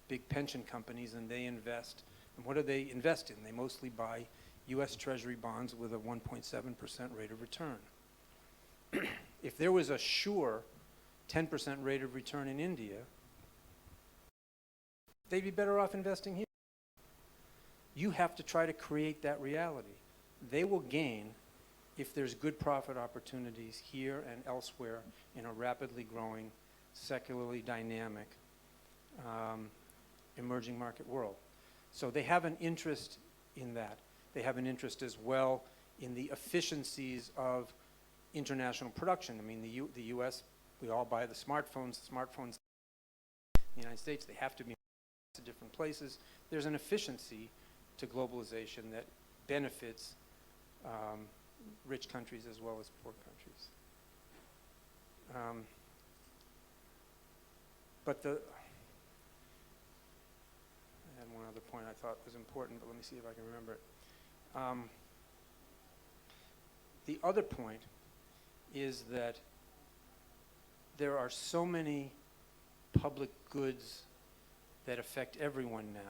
big pension companies and they invest. And what do they invest in? They mostly buy US Treasury bonds with a 1.7% rate of return. If there was a sure 10% rate of return in India, they'd be better off investing here. You have to try to create that reality. They will gain if there's good profit opportunities here and elsewhere in a rapidly growing, secularly dynamic, emerging market world. So they have an interest in that. They have an interest as well in the efficiencies of international production. I mean, the US, we all buy the smartphones. The smartphones in the United States, they have to be in different places. There's an efficiency to globalization that benefits rich countries as well as poor countries. But I had one other point I thought was important, but let me see if I can remember it. The other point is that there are so many public goods that affect everyone now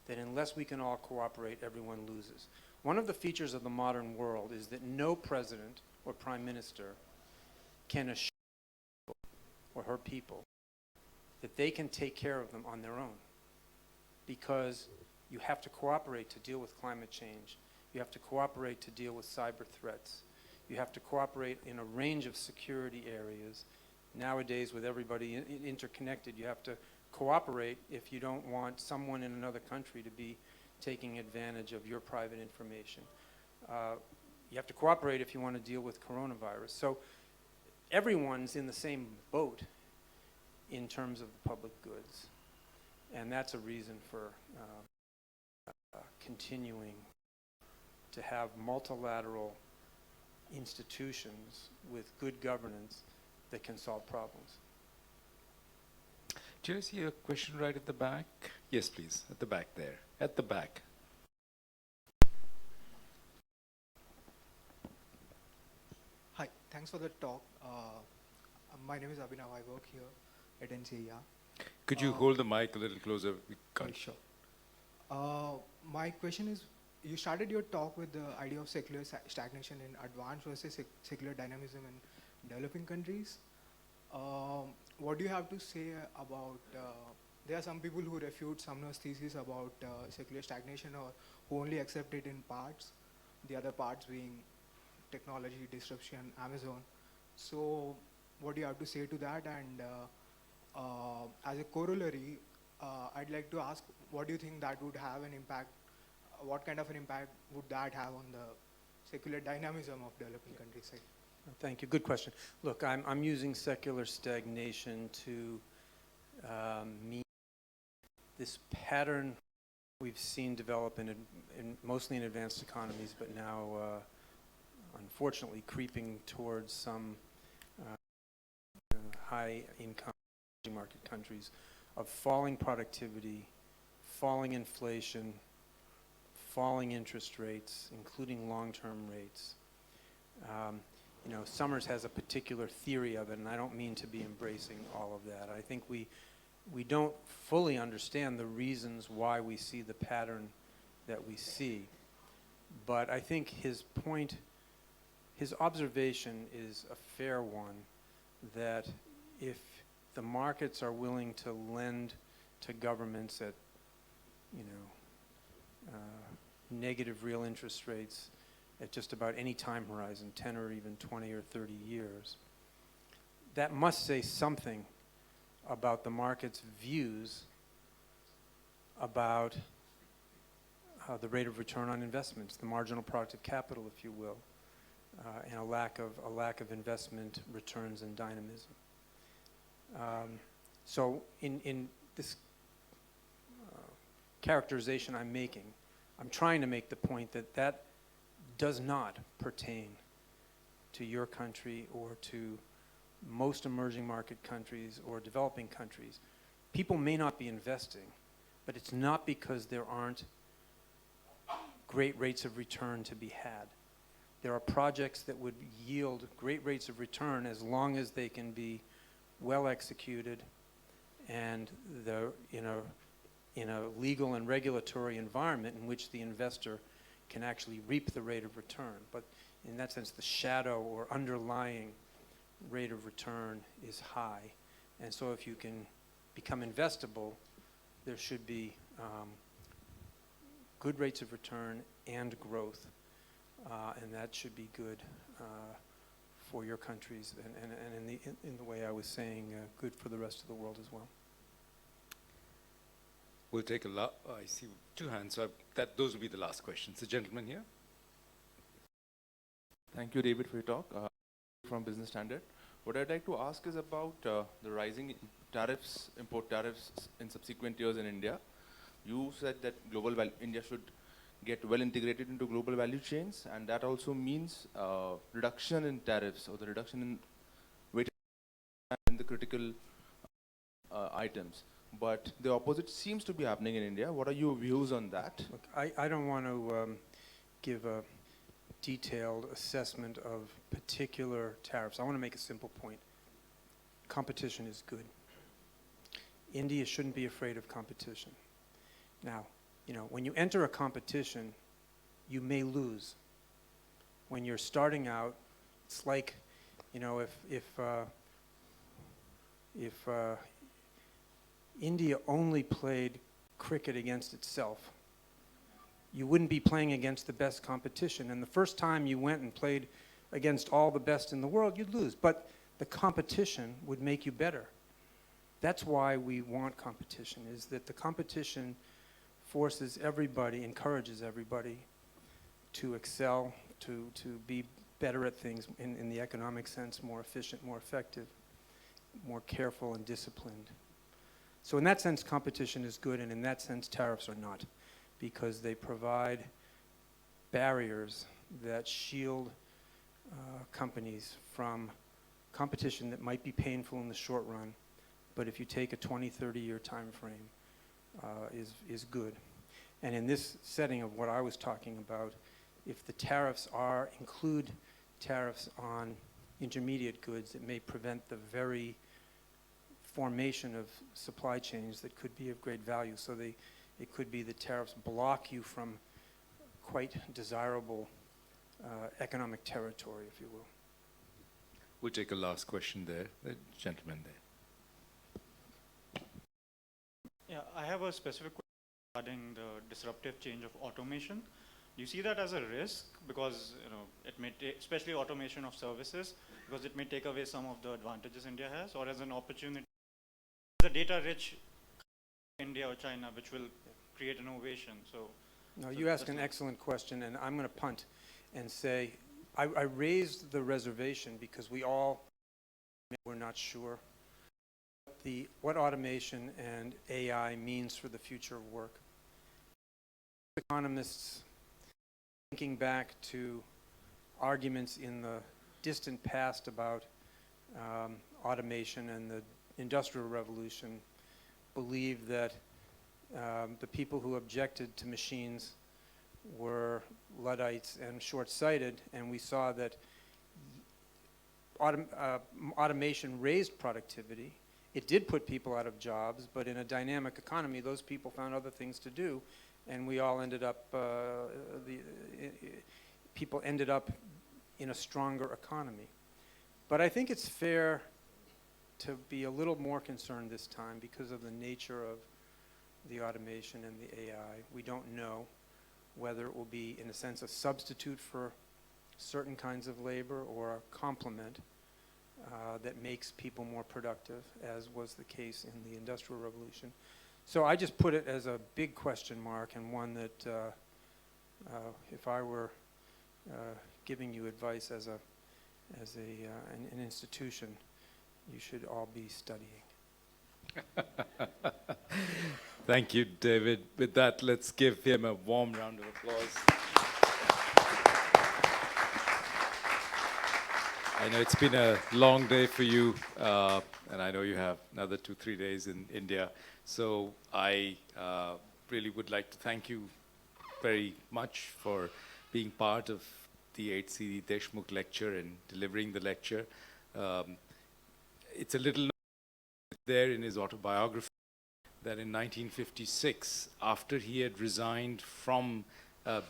that unless we can all cooperate, everyone loses. One of the features of the modern world is that no president or prime minister can assure or her people that they can take care of them on their own, because you have to cooperate to deal with climate change. You have to cooperate to deal with cyber threats. You have to cooperate in a range of security areas. Nowadays, with everybody interconnected, you have to cooperate if you don't want someone in another country to be taking advantage of your private information. You have to cooperate if you want to deal with coronavirus. So everyone's in the same boat in terms of the public goods. And that's a reason for continuing to have multilateral institutions with good governance that can solve problems. Do you see a question right at the back? Yes, please, at the back there. At the back. Hi, thanks for the talk. My name is Abhinav. I work here at NCAER. Could you hold the mic a little closer? We can't. Sure. My question is, you started your talk with the idea of secular stagnation in advanced versus secular dynamism in developing countries. What do you have to say about, there are some people who refute Sumner's thesis about secular stagnation, or who only accept it in parts, the other parts being technology, disruption, Amazon. So what do you have to say to that? And as a corollary, I'd like to ask, what do you think that would have an impact? What kind of an impact would that have on the secular dynamism of developing countries? Thank you. Good question. Look, I'm using secular stagnation to mean this pattern we've seen develop in mostly in advanced economies, but now unfortunately creeping towards some high-income emerging market countries, of falling productivity, falling inflation, falling interest rates, including long-term rates. You know, Summers has a particular theory of it, and I don't mean to be embracing all of that. I think we don't fully understand the reasons why we see the pattern that we see. But I think his point, his observation is a fair one, that if the markets are willing to lend to governments at, you know, negative real interest rates at just about any time horizon, 10 or even 20 or 30 years, that must say something about the market's views about the rate of return on investments, the marginal product of capital, if you will, and a lack of investment returns and dynamism. So in this characterization I'm making, I'm trying to make the point that that does not pertain to your country or to most emerging market countries or developing countries. People may not be investing, but it's not because there aren't great rates of return to be had. There are projects that would yield great rates of return as long as they can be well executed and in a legal and regulatory environment in which the investor can actually reap the rate of return. But in that sense, the shadow or underlying rate of return is high. And so if you can become investable, there should be good rates of return and growth. And that should be good for your countries and in the way I was saying, good for the rest of the world as well. We'll take I see two hands, so those will be the last questions. The gentleman here. Thank you, David, for your talk. From Business Standard. What I'd like to ask is about the rising tariffs, import tariffs in subsequent years in India. You said that India should get well integrated into global value chains, and that also means reduction in tariffs or the reduction in weight in the critical items. But the opposite seems to be happening in India. What are your views on that? Look, I don't want to give a detailed assessment of particular tariffs. I want to make a simple point. Competition is good. India shouldn't be afraid of competition. Now, when you enter a competition, you may lose. When you're starting out, it's like, if India only played cricket against itself, you wouldn't be playing against the best competition. And the first time you went and played against all the best in the world, you'd lose. But the competition would make you better. That's why we want competition, is that the competition forces everybody, encourages everybody to excel, to be better at things in the economic sense, more efficient, more effective, more careful and disciplined. So in that sense, competition is good, and in that sense, tariffs are not, because they provide barriers that shield companies from competition that might be painful in the short run, but if you take a 20, 30-year time frame, is good. And in this setting of what I was talking about, if the tariffs include tariffs on intermediate goods, it may prevent the very formation of supply chains that could be of great value. So it could be the tariffs block you from quite desirable economic territory, if you will. We'll take a last question there. The gentleman there. Yeah, I have a specific question regarding the disruptive change of automation. Do you see that as a risk? Because it may especially automation of services, because it may take away some of the advantages India has, or as an opportunity, as a data-rich India or China, which will create innovation. No, you ask an excellent question, and I'm going to punt and say, I raised the reservation because we're not sure what automation and AI means for the future of work. Economists, thinking back to arguments in the distant past about automation and the Industrial Revolution, believed that the people who objected to machines were Luddites and short-sighted, and we saw that automation raised productivity. It did put people out of jobs, but in a dynamic economy, those people found other things to do, and we all ended up, people ended up in a stronger economy. But I think it's fair to be a little more concerned this time because of the nature of the automation and the AI. We don't know whether it will be, in a sense, a substitute for certain kinds of labor or a complement that makes people more productive, as was the case in the Industrial Revolution. So I just put it as a big question mark, and one that if I were giving you advice as an institution, you should all be studying. Thank you, David. With that, let's give him a warm round of applause. I know it's been a long day for you, and I know you have another 2-3 days in India. So I really would like to thank you very much for being part of the HC Deshmukh lecture and delivering the lecture. It's a little there in his autobiography that in 1956, after he had resigned from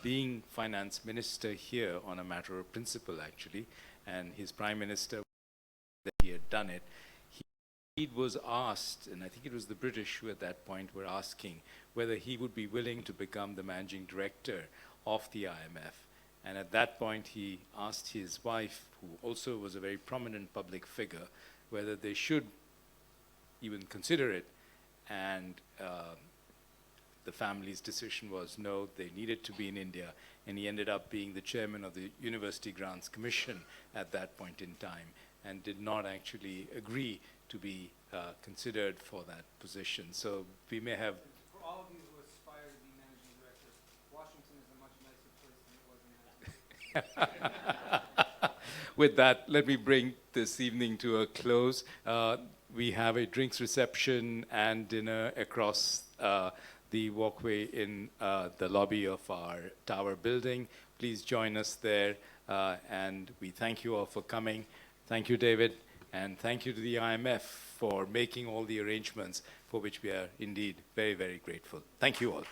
being finance minister here on a matter of principle, actually, and his prime minister, that he had done it, he was asked, and I think it was the British who at that point were asking whether he would be willing to become the managing director of the IMF. And at that point, he asked his wife, who also was a very prominent public figure, whether they should even consider it. And the family's decision was no, they needed to be in India. And he ended up being the chairman of the University Grants Commission at that point in time, and did not actually agree to be considered for that position. So we may have... For all of you who aspire to be managing directors, Washington is a much nicer place than it was in United States. With that, let me bring this evening to a close. We have a drinks reception and dinner across the walkway in the lobby of our tower building. Please join us there, and we thank you all for coming. Thank you, David, and thank you to the IMF for making all the arrangements for which we are indeed very, very grateful. Thank you all.